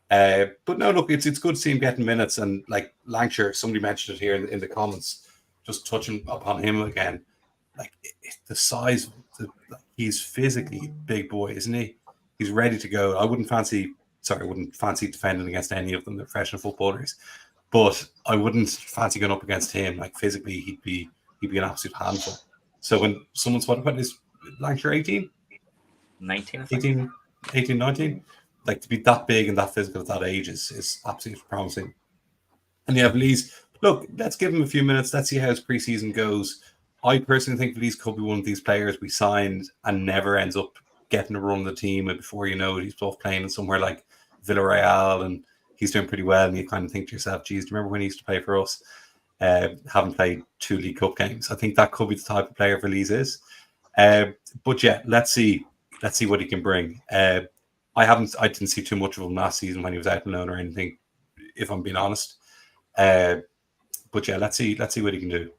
But no, look, it's good to see him getting minutes. And like Lankshear, somebody mentioned it here in the comments, just touching upon him again. Like the size, he's physically a big boy, isn't he? He's ready to go. I wouldn't fancy defending against any of them. They're professional footballers, but I wouldn't fancy going up against him. Like physically, he'd be an absolute handful. So when someone's what is Lankshear 18? 19, 18, 19? Like to be that big and that physical at that age is absolutely promising. And yeah, Valise, look, let's give him a few minutes. Let's see how his preseason goes. I personally think Valise could be one of these players we signed and never ends up getting a run of the team. And before you know it, he's off playing somewhere like Villarreal and he's doing pretty well. And you kind of think to yourself, geez, do you remember when he used to play for us? Haven't played 2 League Cup games. I think that could be the type of player Valise is. But yeah, let's see what he can bring. I didn't see too much of him last season when he was out on loan or anything, if I'm being honest. But yeah, let's see what he can do.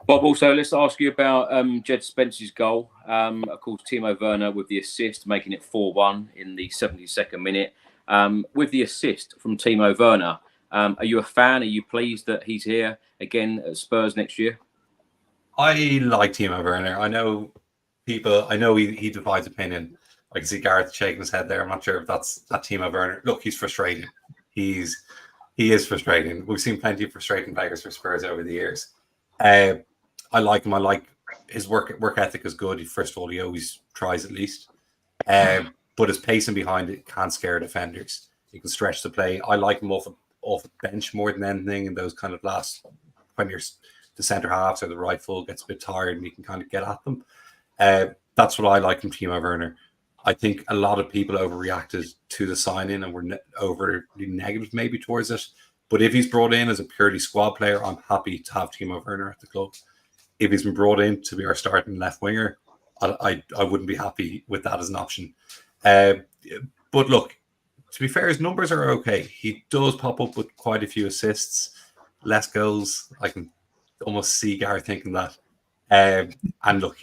Bob, also, let's ask you about Jed Spence's goal. Of course, Timo Werner with the assist, making it 4-1 in the 72nd minute. With the assist from Timo Werner, are you a fan? Are you pleased that he's here again at Spurs next year? I like Timo Werner. I know he divides opinion. I can see Gareth shaking his head there. I'm not sure if that's Timo Werner. Look, he's frustrating. He is frustrating. We've seen plenty of frustrating players for Spurs over the years. I like him. I like his work ethic is good. First of all, he always tries at least. But his pacing behind it can scare defenders. He can stretch the play. I like him off the bench more than anything in those kind of last, when you're the centre halves or the right full gets a bit tired and you can kind of get at them. That's what I like from Timo Werner. I think a lot of people overreacted to the signing and were overly negative maybe towards it. But if he's brought in as a purely squad player, I'm happy to have Timo Werner at the club. If he's been brought in to be our starting left winger, I wouldn't be happy with that as an option. But look, to be fair, his numbers are okay. He does pop up with quite a few assists, less goals. I can almost see Gareth thinking that. And look,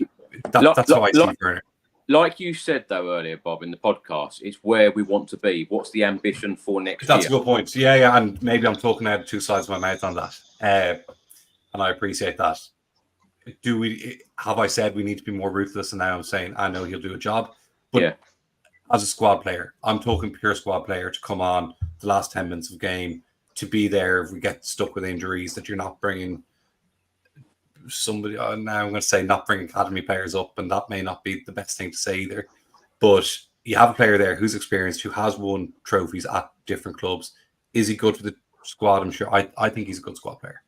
that's how I see Werner. Like you said, though, earlier, Bob, in the podcast, it's where we want to be. What's the ambition for next year? That's a good point. Yeah, and maybe I'm talking out of two sides of my mouth on that. And I appreciate that. Have I said we need to be more ruthless? And now I'm saying, I know he'll do a job. But yeah, as a squad player, I'm talking pure squad player to come on the last 10 minutes of game, to be there if we get stuck with injuries, that you're not bringing somebody, now I'm going to say not bringing academy players up, and that may not be the best thing to say either, but you have a player there who's experienced, who has won trophies at different clubs. Is he good for the squad? I'm sure. I think he's a good squad player.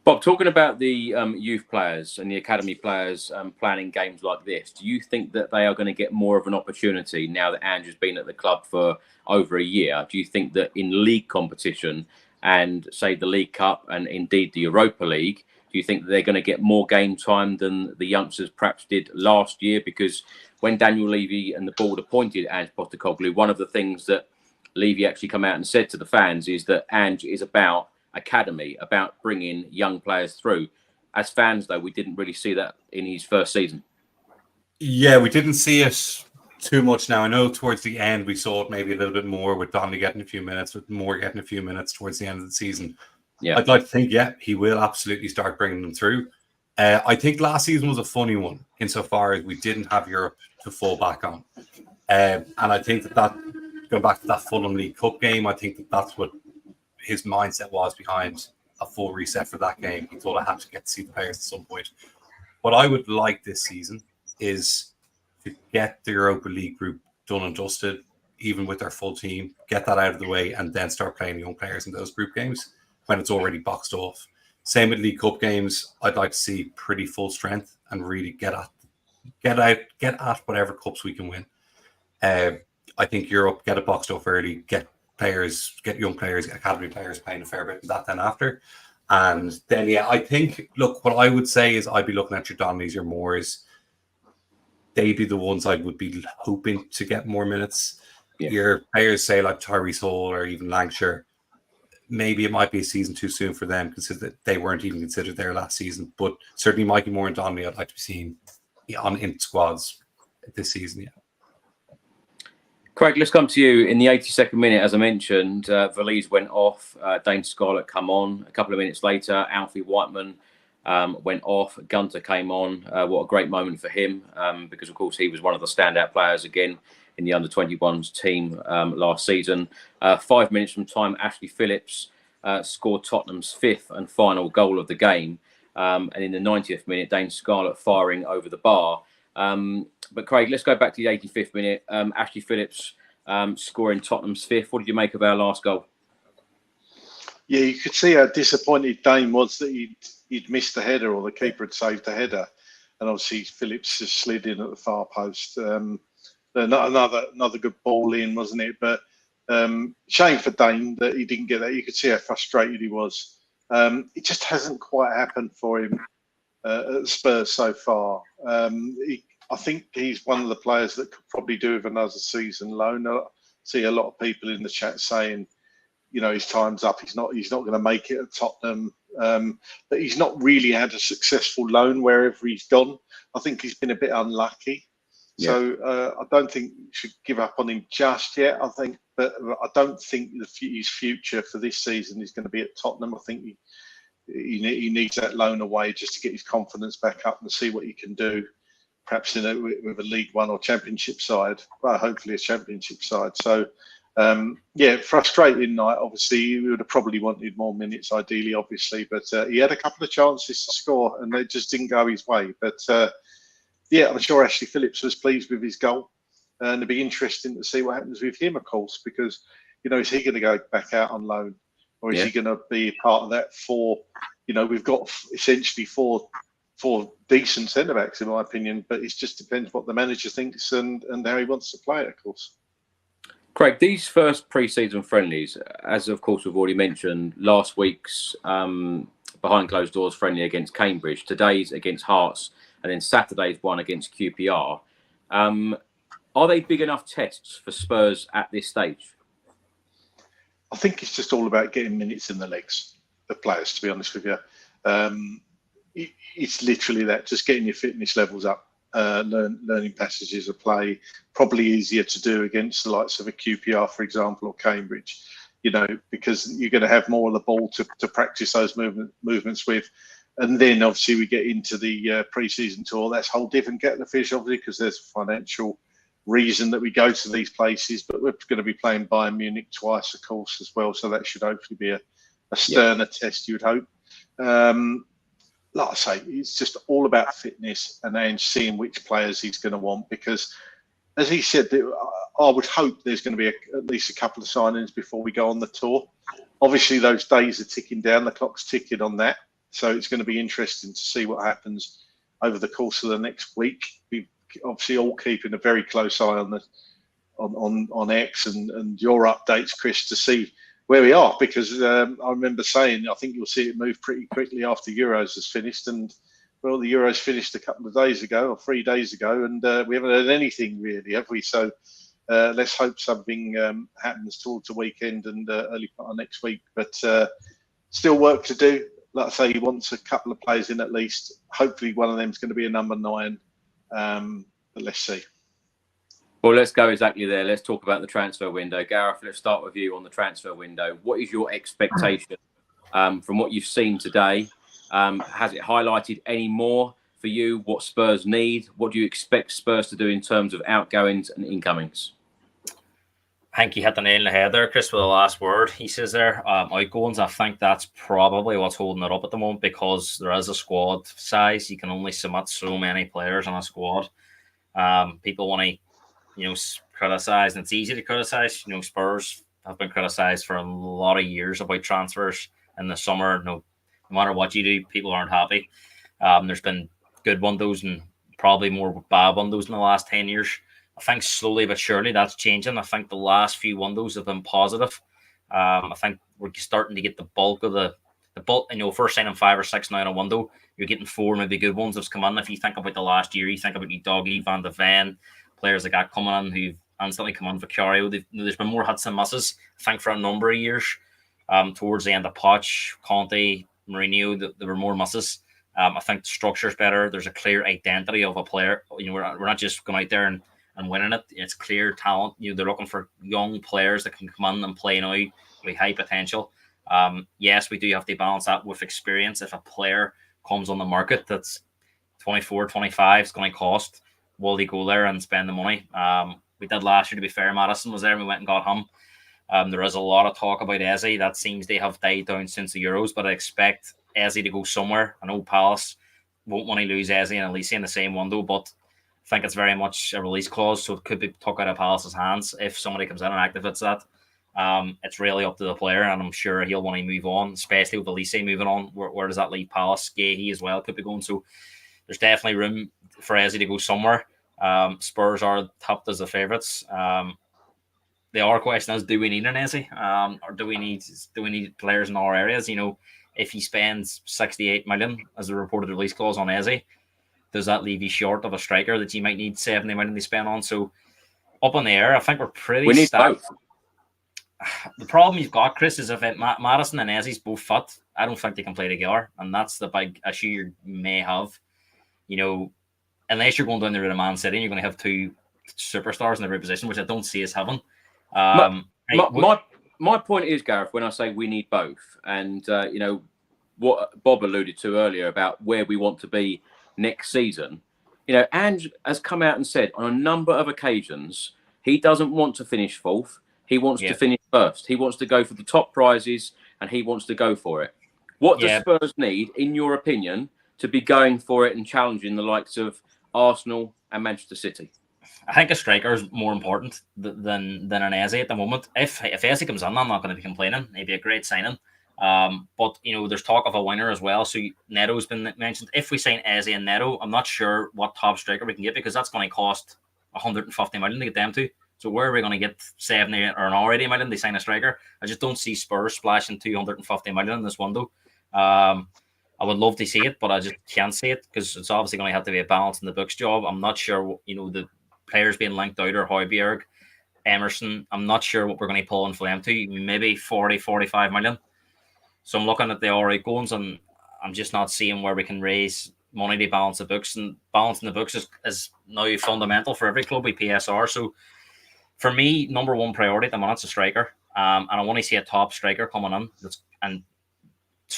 Bob, talking about the youth players and the academy players planning games like this, do you think that they are going to get more of an opportunity now that Andrew's been at the club for over a year? Do you think that in league competition and, say, the League Cup and indeed the Europa League, do you think that they're going to get more game time than the youngsters perhaps did last year? Because when Daniel Levy and the board appointed Ange Postecoglou, one of the things that Levy actually come out and said to the fans is that Ange is about academy, about bringing young players through. As fans, though, we didn't really see that in his first season. Yeah, we didn't see it too much now. I know towards the end we saw it maybe a little bit more with Donnelly getting a few minutes, with Moore getting a few minutes towards the end of the season. Yeah, I'd like to think, he will absolutely start bringing them through. I think last season was a funny one insofar as we didn't have Europe to fall back on. And I think that going back to that Fulham League Cup game, I think that's what his mindset was behind a full reset for that game. He thought I had to get to see the players at some point. What I would like this season is to get the Europa League group done and dusted, even with their full team, get that out of the way, and then start playing young players in those group games when it's already boxed off. Same with League Cup games. I'd like to see pretty full strength and really get at whatever cups we can win. I think Europe, get it boxed off early, get young players, academy players playing a fair bit of that then after. And then, I think, look, what I would say is I'd be looking at your Donnellys, your Moores. They'd be the ones I would be hoping to get more minutes. Yeah. Your players, say, like Tyrese Hall or even Lankshear, maybe it might be a season too soon for them because they weren't even considered there last season. But certainly Mikey Moore and Donnelly, I'd like to be seeing in squads this season, Craig, let's come to you in the 82nd minute. As I mentioned, Valise went off, Dane Scarlett come on. A couple of minutes later, Alfie Whiteman went off, Gunter came on. What a great moment for him, because, of course, he was one of the standout players again in the under-21s team last season. 5 minutes from time, Ashley Phillips scored Tottenham's fifth and final goal of the game. And in the 90th minute, Dane Scarlett firing over the bar. But Craig, let's go back to the 85th minute. Ashley Phillips scoring Tottenham's fifth. What did you make of our last goal? Yeah, you could see how disappointed Dane was that he'd missed the header, or the keeper had saved the header. And obviously Phillips just slid in at the far post. Another good ball in, wasn't it? But shame for Dane that he didn't get that. You could see how frustrated he was. It just hasn't quite happened for him at Spurs so far. I think he's one of the players that could probably do with another season loan. I see a lot of people in the chat saying, his time's up. He's not going to make it at Tottenham. But he's not really had a successful loan wherever he's gone. I think he's been a bit unlucky. Yeah. So I don't think you should give up on him just yet. But I don't think his future for this season is going to be at Tottenham. I think he needs that loan away just to get his confidence back up and see what he can do. Perhaps with a League One or Championship side, well, hopefully a Championship side. So, frustrating night. Obviously, we would have probably wanted more minutes, ideally, obviously. But he had a couple of chances to score, and they just didn't go his way. But I'm sure Ashley Phillips was pleased with his goal, and it'd be interesting to see what happens with him, of course, because is he going to go back out on loan, or is he going to be part of that we've got essentially four decent centre-backs, in my opinion, but it just depends what the manager thinks and how he wants to play it, of course. Craig, these first pre-season friendlies, as of course we've already mentioned, last week's behind closed doors friendly against Cambridge, today's against Hearts, and then Saturday's one against QPR. Are they big enough tests for Spurs at this stage? I think it's just all about getting minutes in the legs of players, to be honest with you. It's literally that, just getting your fitness levels up, learning passages of play, probably easier to do against the likes of a QPR, for example, or Cambridge, because you're going to have more of the ball to practice those movements with. And then obviously we get into the pre-season tour. That's a whole different kettle of fish, obviously, because there's a financial reason that we go to these places, but we're going to be playing Bayern Munich twice, of course, as well. So that should hopefully be a sterner test, you would hope. Like I say, it's just all about fitness and then seeing which players he's going to want, because, as he said, I would hope there's going to be at least a couple of signings before we go on the tour. Obviously, those days are ticking down. The clock's ticking on that. So it's going to be interesting to see what happens over the course of the next week. We obviously all keeping a very close eye on X and your updates, Chris, to see where we are, because I remember saying I think you'll see it move pretty quickly after Euros has finished, and well, the Euros finished a couple of days ago or 3 days ago, and we haven't heard anything really, have we? So let's hope something happens towards the weekend and early part of next week. But still work to do. Like I say, he wants a couple of players in at least. Hopefully, one of them is going to be a number 9. But let's see. Well, let's go exactly there. Let's talk about the transfer window. Gareth, let's start with you on the transfer window. What is your expectation from what you've seen today? Has it highlighted any more for you what Spurs need? What do you expect Spurs to do in terms of outgoings and incomings? I think you hit the nail on the head there, Chris, with the last word. He says there, outgoings, I think that's probably what's holding it up at the moment, because there is a squad size. You can only submit so many players on a squad. People want to, criticise, and it's easy to criticise. Spurs have been criticised for a lot of years about transfers in the summer. No matter what you do, people aren't happy. There's been good windows and probably more bad windows in the last 10 years. I think slowly but surely that's changing. I think the last few windows have been positive. I think we're starting to get the bulk of the bulk. First signing 5 or 6 now in a window, you're getting 4 maybe good ones that's come in. If you think about the last year, you think about Doggy, Van de Ven, players that got coming in who've instantly come in. Vicario, there's been more hits and misses, I think, for a number of years. Towards the end of Poch, Conte, Mourinho, there were more misses. I think the structure's better. There's a clear identity of a player. We're not just going out there and winning it. It's clear talent. They're looking for young players that can come in and play now with high potential. Yes, we do have to balance that with experience. If a player comes on the market that's 24, 25, it's going to cost. Will they go there and spend the money? We did last year, to be fair. Maddison was there and we went and got him. There is a lot of talk about Eze. That seems they have died down since the Euros, but I expect Eze to go somewhere. I know Palace won't want to lose Eze and Elise in the same window, but I think it's very much a release clause, so it could be took out of Palace's hands if somebody comes in and activates that. It's really up to the player, and I'm sure he'll want to move on, especially with Elise moving on. Where does that leave Palace? Gahey as well could be going, so there's definitely room for Eze to go somewhere. Spurs are topped as the favourites. The other question is, do we need an Eze? Or do we need players in our areas? If he spends 68 million as the reported release clause on Eze, does that leave you short of a striker that you might need 70 million to spend on? So up in the air, I think we're pretty We need stacked. both. The problem you've got, Chris, is if Maddison and Eze's both fit, I don't think they can play together, and that's the big issue you may have. Unless you're going down the route of Man City, and you're going to have 2 superstars in every position, which I don't see us having. My point is, Gareth, when I say we need both, and what Bob alluded to earlier about where we want to be next season, Ange has come out and said on a number of occasions he doesn't want to finish 4th. He wants to finish 1st. He wants to go for the top prizes, and he wants to go for it. What does Spurs need, in your opinion, to be going for it and challenging the likes of Arsenal and Manchester City? I think a striker is more important than an Eze at the moment. If Eze comes in, I'm not going to be complaining. It'd be a great signing. But there's talk of a winger as well. So Neto's been mentioned. If we sign Eze and Neto, I'm not sure what top striker we can get, because that's going to cost 150 million to get them to. So where are we going to get 70 or an already million to sign a striker? I just don't see Spurs splashing 250 million in this window. I would love to see it, but I just can't see it, because it's obviously going to have to be a balance in the books job. I'm not sure, the players being linked out, or Højbjerg, Emerson. I'm not sure what we're going to pull in for them to. Maybe 40, 45 million. So I'm looking at the alright goals, and I'm just not seeing where we can raise money to balance the books. And balancing the books is now fundamental for every club with PSR. So for me, number one priority at the minute's a striker. And I want to see a top striker coming in.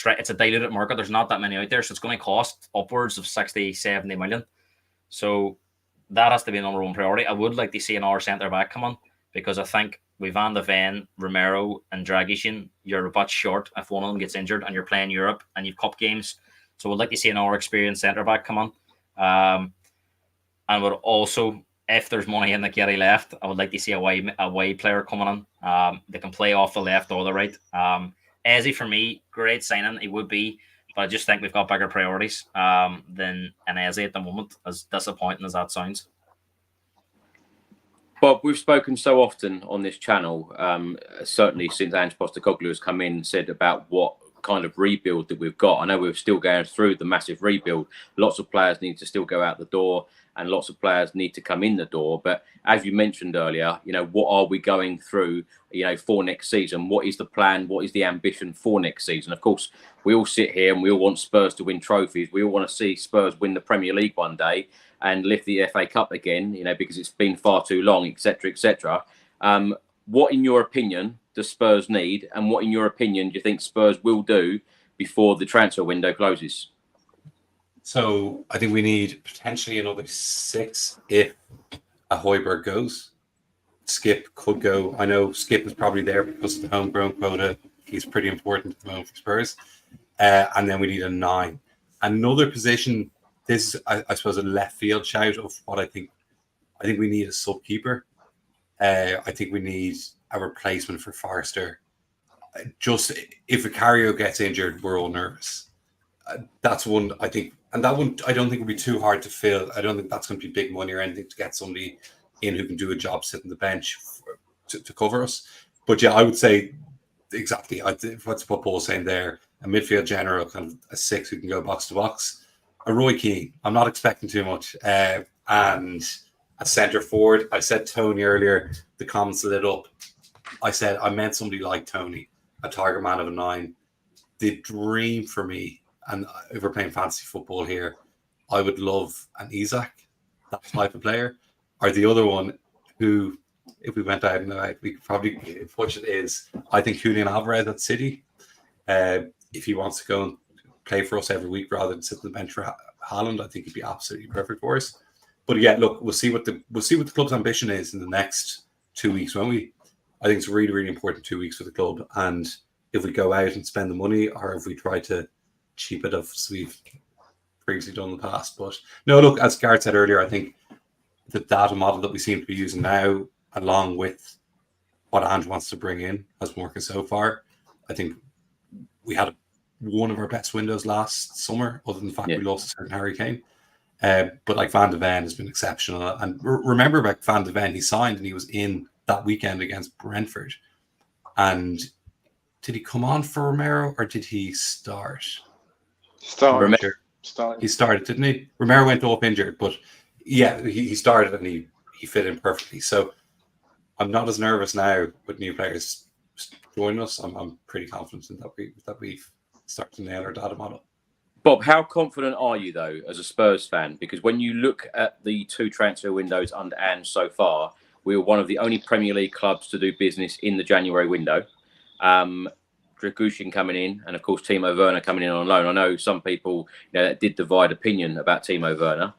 It's a diluted market. There's not that many out there, so it's going to cost upwards of 60, 70 million. So that has to be number one priority. I would like to see another centre-back come on, because I think with Van de Ven, Romero and Dragic, you're a bit short if one of them gets injured and you're playing Europe and you've cup games. So I would like to see another experienced centre-back come on. And would also, if there's money in the Kerry left, I would like to see a wide player coming on. They can play off the left or the right. Eze, for me, great signing. It would be, but I just think we've got bigger priorities than an Eze at the moment, as disappointing as that sounds. Bob, we've spoken so often on this channel, certainly since Ange Postecoglou has come in, said about what kind of rebuild that we've got. I know we're still going through the massive rebuild. Lots of players need to still go out the door, and lots of players need to come in the door. But as you mentioned earlier, what are we going through, for next season? What is the plan? What is the ambition for next season? Of course, we all sit here and we all want Spurs to win trophies. We all want to see Spurs win the Premier League one day and lift the FA Cup again, because it's been far too long, etc., etc. What, in your opinion, does Spurs need, and what, in your opinion, do you think Spurs will do before the transfer window closes? So I think we need potentially another 6 if a Højbjerg goes. Skip could go. I know Skip is probably there because of the homegrown quota. He's pretty important at the moment for Spurs. And then we need a 9. Another position, this is, I suppose, a left field shout of what I think. I think we need a sub-keeper. I think we need a replacement for Forster. Just if Vicario gets injured, we're all nervous. That's one, I think. And that one, I don't think will be too hard to fill. I don't think that's going to be big money or anything to get somebody in who can do a job sitting on the bench to cover us. But yeah, I would say exactly what's what Paul's saying there. A midfield general, kind of a 6 who can go box to box. A Roy Keane, I'm not expecting too much. And a centre forward, I said Tony earlier, the comments lit up. I said I meant somebody like Tony, a target man of a 9. The dream for me, and if we're playing fantasy football here, I would love an Isak, that type of player. Or the other one who, if we went out and out, we could probably push it is, I think Julian Alvarez at City. If he wants to go and play for us every week rather than sit on the bench for Haaland, I think he'd be absolutely perfect for us. But yeah, look, we'll see what the club's ambition is in the next 2 weeks, won't we? I think it's really, really important 2 weeks for the club. And if we go out and spend the money, or if we try to cheap it up, as we've previously done in the past. But no, look, as Gareth said earlier, I think the data model that we seem to be using now, along with what Ange wants to bring in, has been working so far. I think we had one of our best windows last summer, other than the fact we lost a certain Harry Kane. But like Van de Ven has been exceptional. And remember about Van de Ven, he signed and he was in that weekend against Brentford. And did he come on for Romero or did he start? He started, didn't he? Romero went off injured, but yeah, he started and he fit in perfectly. So I'm not as nervous now with new players joining us. I'm pretty confident in that we've started to nail our data model. Bob, how confident are you, though, as a Spurs fan? Because when you look at the 2 transfer windows under Ange so far, we were one of the only Premier League clubs to do business in the January window. Dragushin coming in, and of course Timo Werner coming in on loan. I know some people that did divide opinion about Timo Werner,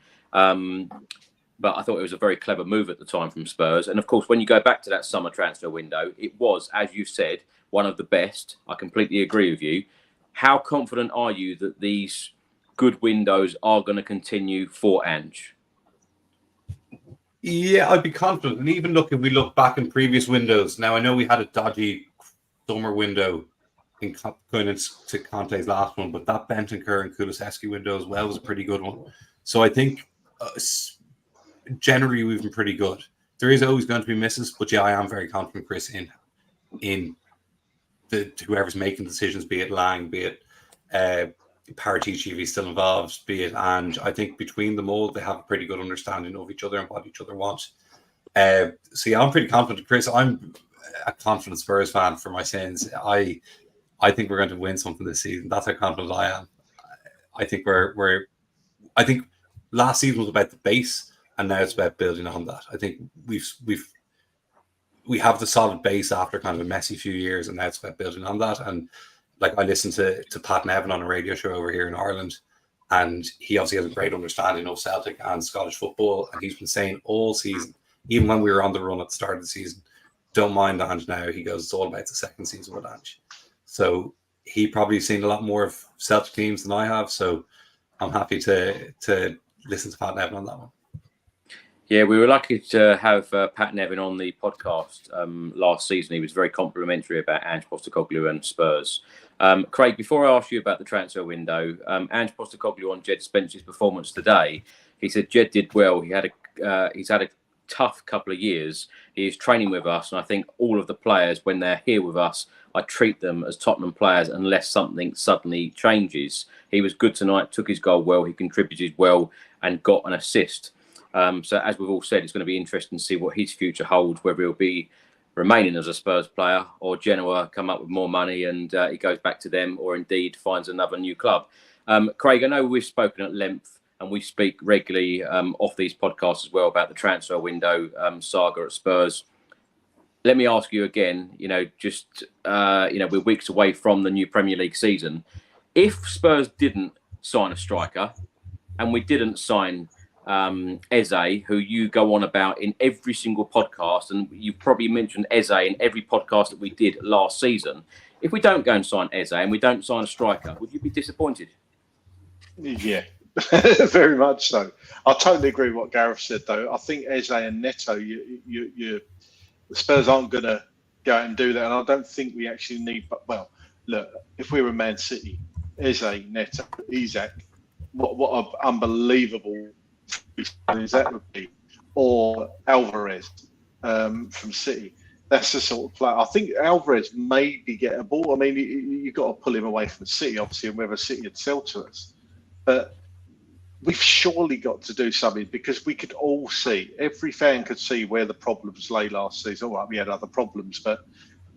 but I thought it was a very clever move at the time from Spurs. And of course, when you go back to that summer transfer window, it was, as you said, one of the best. I completely agree with you. How confident are you that these good windows are going to continue for Ange? Yeah, I'd be confident. And even if we look back in previous windows, now I know we had a dodgy summer window in going into Conte's last one, but that Bentancur and Kulusevski window as well was a pretty good one. So I think generally we've been pretty good. There is always going to be misses, but yeah, I am very confident, Chris, in whoever's making decisions, be it Lang, be it Paratici if he's still involved, be it Ange. I think between them all, they have a pretty good understanding of each other and what each other want. So yeah, I'm pretty confident, Chris. I'm a confident Spurs fan for my sins. I think we're going to win something this season. That's how confident I am. I think I think last season was about the base, and now it's about building on that. I think we have the solid base after kind of a messy few years, and now it's about building on that. And like I listened to Pat Nevin on a radio show over here in Ireland, and he obviously has a great understanding of Celtic and Scottish football, and he's been saying all season, even when we were on the run at the start of the season, don't mind Ange now. He goes, it's all about the second season with Ange. So he probably seen a lot more of Celtic teams than I have. So I'm happy to listen to Pat Nevin on that one. Yeah, we were lucky to have Pat Nevin on the podcast last season. He was very complimentary about Ange Postecoglou and Spurs. Craig, before I ask you about the transfer window, Ange Postecoglou on Jed Spence's performance today, he said Jed did well. He's had a tough couple of years. He is training with us, and I think all of the players, when they're here with us, I treat them as Tottenham players unless something suddenly changes. He was good tonight, took his goal well, he contributed well and got an assist. So as we've all said, it's going to be interesting to see what his future holds, whether he'll be remaining as a Spurs player or Genoa come up with more money and he goes back to them, or indeed finds another new club. Craig, I know we've spoken at length and we speak regularly off these podcasts as well about the transfer window saga at Spurs. Let me ask you again, we're weeks away from the new Premier League season. If Spurs didn't sign a striker and we didn't sign Eze, who you go on about in every single podcast, and you probably mentioned Eze in every podcast that we did last season. If we don't go and sign Eze and we don't sign a striker, would you be disappointed? Yeah, very much so. I totally agree with what Gareth said, though. I think Eze and Neto, the Spurs aren't going to go out and do that, and I don't think we actually need. But well, look, if we were Man City, Eze, Neto, Isak, what an unbelievable that would be, or Alvarez from City. That's the sort of player. I think Alvarez maybe get a ball. I mean, you've got to pull him away from City, obviously, and whether City would sell to us. But we've surely got to do something, because we could all see, every fan could see where the problems lay last season. All right, we had other problems, but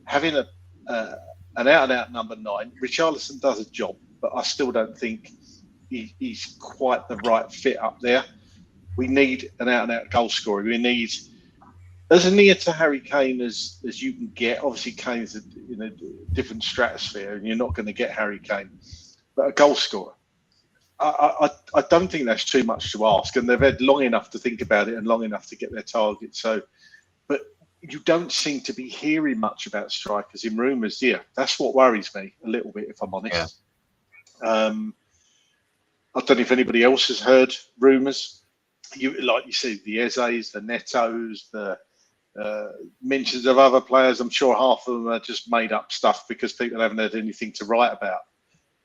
having an out-and-out number 9, Richarlison does a job, but I still don't think he's quite the right fit up there. We need an out-and-out goal scorer. We need as near to Harry Kane as you can get. Obviously, Kane's in a different stratosphere, and you're not going to get Harry Kane. But a goal scorer, I don't think that's too much to ask. And they've had long enough to think about it and long enough to get their target. So, but you don't seem to be hearing much about strikers in rumours. Yeah, that's what worries me a little bit, if I'm honest. Yeah. I don't know if anybody else has heard rumours. Like you said, the Ezes, the Netos, the mentions of other players. I'm sure half of them are just made up stuff because people haven't had anything to write about.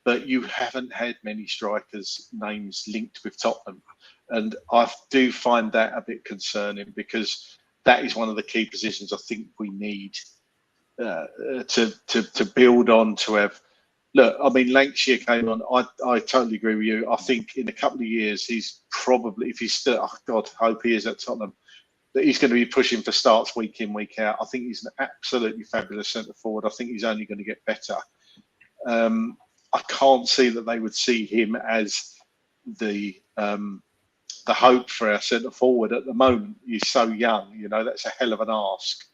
But you haven't had many strikers' names linked with Tottenham. And I do find that a bit concerning, because that is one of the key positions I think we need to build on, to have. Look, I mean, Lankshear came on. I totally agree with you. I think in a couple of years, he's probably, if he's still, oh God, I hope he is at Tottenham, that he's going to be pushing for starts week in, week out. I think he's an absolutely fabulous centre forward. I think he's only going to get better. I can't see that they would see him as the hope for our centre forward at the moment. He's so young, that's a hell of an ask.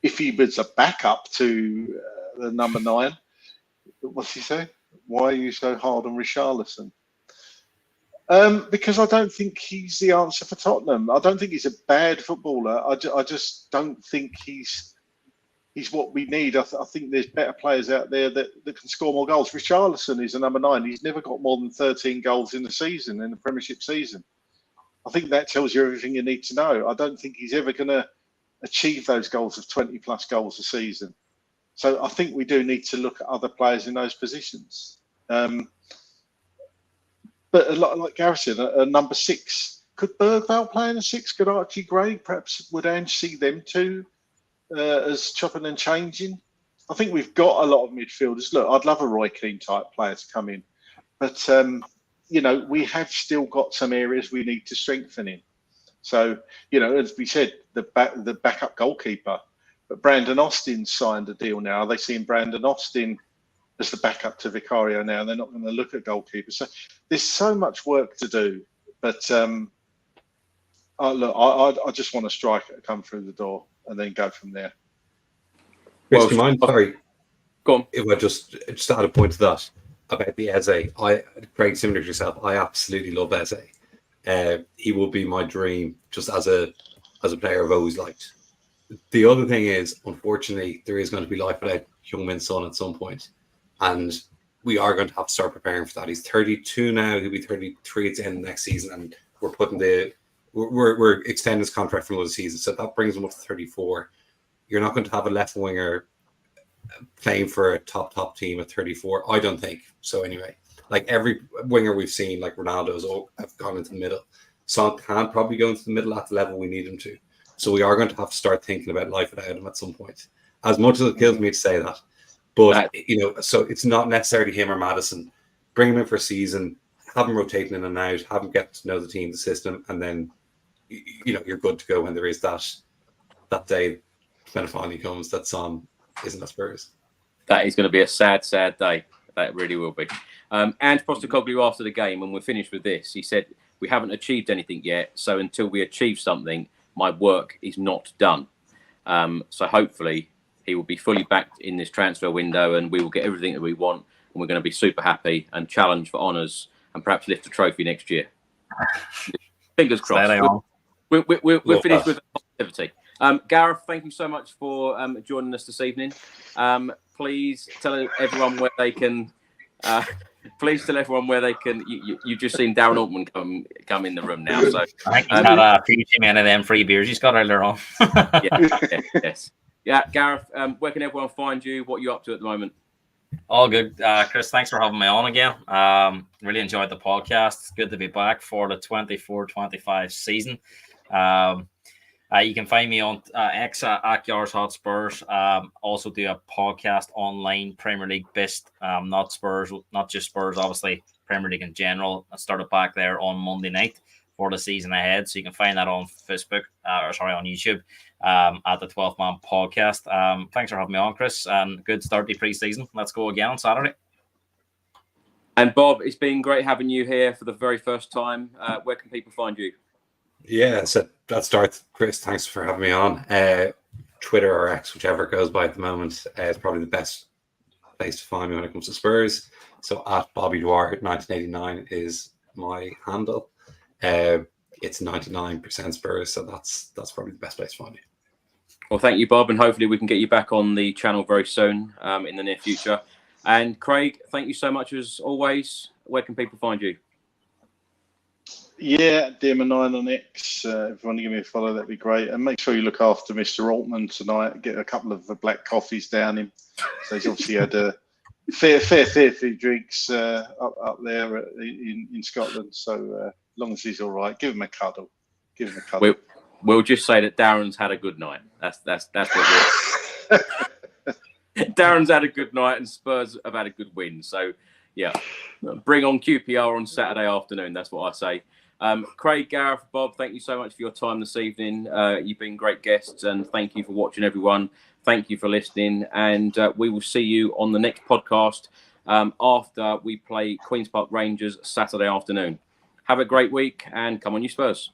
If he was a backup to the number 9, what's he say? Why are you so hard on Richarlison? Because I don't think he's the answer for Tottenham. I don't think he's a bad footballer. I just don't think he's what we need. I think there's better players out there that can score more goals. Richarlison is a number 9. He's never got more than 13 goals in the season, in the Premiership season. I think that tells you everything you need to know. I don't think he's ever going to achieve those goals of 20 plus goals a season. So I think we do need to look at other players in those positions. But a lot, like Gareth said, a number 6. Could Bergvall play in a 6? Could Archie Gray? Perhaps would Ange see them two as chopping and changing? I think we've got a lot of midfielders. Look, I'd love a Roy Keane type player to come in. But, we have still got some areas we need to strengthen in. So, as we said, the backup goalkeeper. But Brandon Austin signed a deal now. Are they seeing Brandon Austin as the backup to Vicario now? They're not going to look at goalkeepers. So there's so much work to do. But I just want a striker to come through the door and then go from there. Chris, do you mind? Sorry. Go on. If I just add a point to that about the Eze. Craig, similar to yourself, I absolutely love Eze. He will be my dream, just as a player I've always liked. The other thing is, unfortunately, there is going to be life without Heung-min Son at some point, and we are going to have to start preparing for that. He's 32 now; he'll be 33 at the end of next season, and we're extending his contract for another season, so that brings him up to 34. You're not going to have a left winger playing for a top team at 34. I don't think so. Anyway, like every winger we've seen, like Ronaldo's, have gone into the middle. Son can't probably go into the middle at the level we need him to. So we are going to have to start thinking about life without him at some point. As much as it kills me to say that, But so it's not necessarily him or Maddison. Bring him in for a season, have him rotating in and out, have him get to know the team, the system, and then you're good to go when there is that day when it finally comes. That's on, isn't it, Spurs? That is going to be a sad, sad day. That really will be. And Postecoglou, after the game, when we're finished with this, he said, "We haven't achieved anything yet, so until we achieve something, my work is not done." So hopefully he will be fully backed in this transfer window, and we will get everything that we want, and we're going to be super happy and challenge for honours and perhaps lift a trophy next year. Fingers crossed. We're finished with positivity. Gareth, thank you so much for joining us this evening. Please tell everyone where they can. You've just seen Darren Altman come in the room now. So I think he's had a few too many of them free beers he's got earlier on. Yes. Yeah, Gareth, where can everyone find you? What are you up to at the moment? All good. Chris, thanks for having me on again. Really enjoyed the podcast. It's good to be back for the 24-25 season. You can find me on X at Yars Hot Spurs. Also do a podcast online, Premier League based, not Spurs, not just Spurs, obviously Premier League in general. I started back there on Monday night for the season ahead. So you can find that on Facebook, on YouTube, at the 12th Man Podcast. Thanks for having me on, Chris, and good start to pre-season. Let's go again on Saturday. And Bob, it's been great having you here for the very first time. Where can people find you? Yeah, so that starts. Chris, thanks for having me on. Twitter or X, whichever it goes by at the moment, is probably the best place to find me when it comes to Spurs. So at Bobby Dwyer 1989 is my handle. It's 99% Spurs, so that's probably the best place to find me. Well, thank you, Bob, and hopefully we can get you back on the channel very soon in the near future. And Craig, thank you so much as always. Where can people find you? Yeah, Dearman9 on X. If you want to give me a follow, that'd be great. And make sure you look after Mr. Altman tonight. Get a couple of black coffees down him. So he's obviously had a fair few drinks up there in Scotland. So as long as he's all right, give him a cuddle. We'll just say that Darren's had a good night. That's what we're. Darren's had a good night, and Spurs have had a good win. So yeah, bring on QPR on Saturday afternoon. That's what I say. Craig, Gareth, Bob, thank you so much for your time this evening. You've been great guests, and thank you for watching, everyone. Thank you for listening, and we will see you on the next podcast after we play Queen's Park Rangers Saturday afternoon. Have a great week, and come on, you Spurs.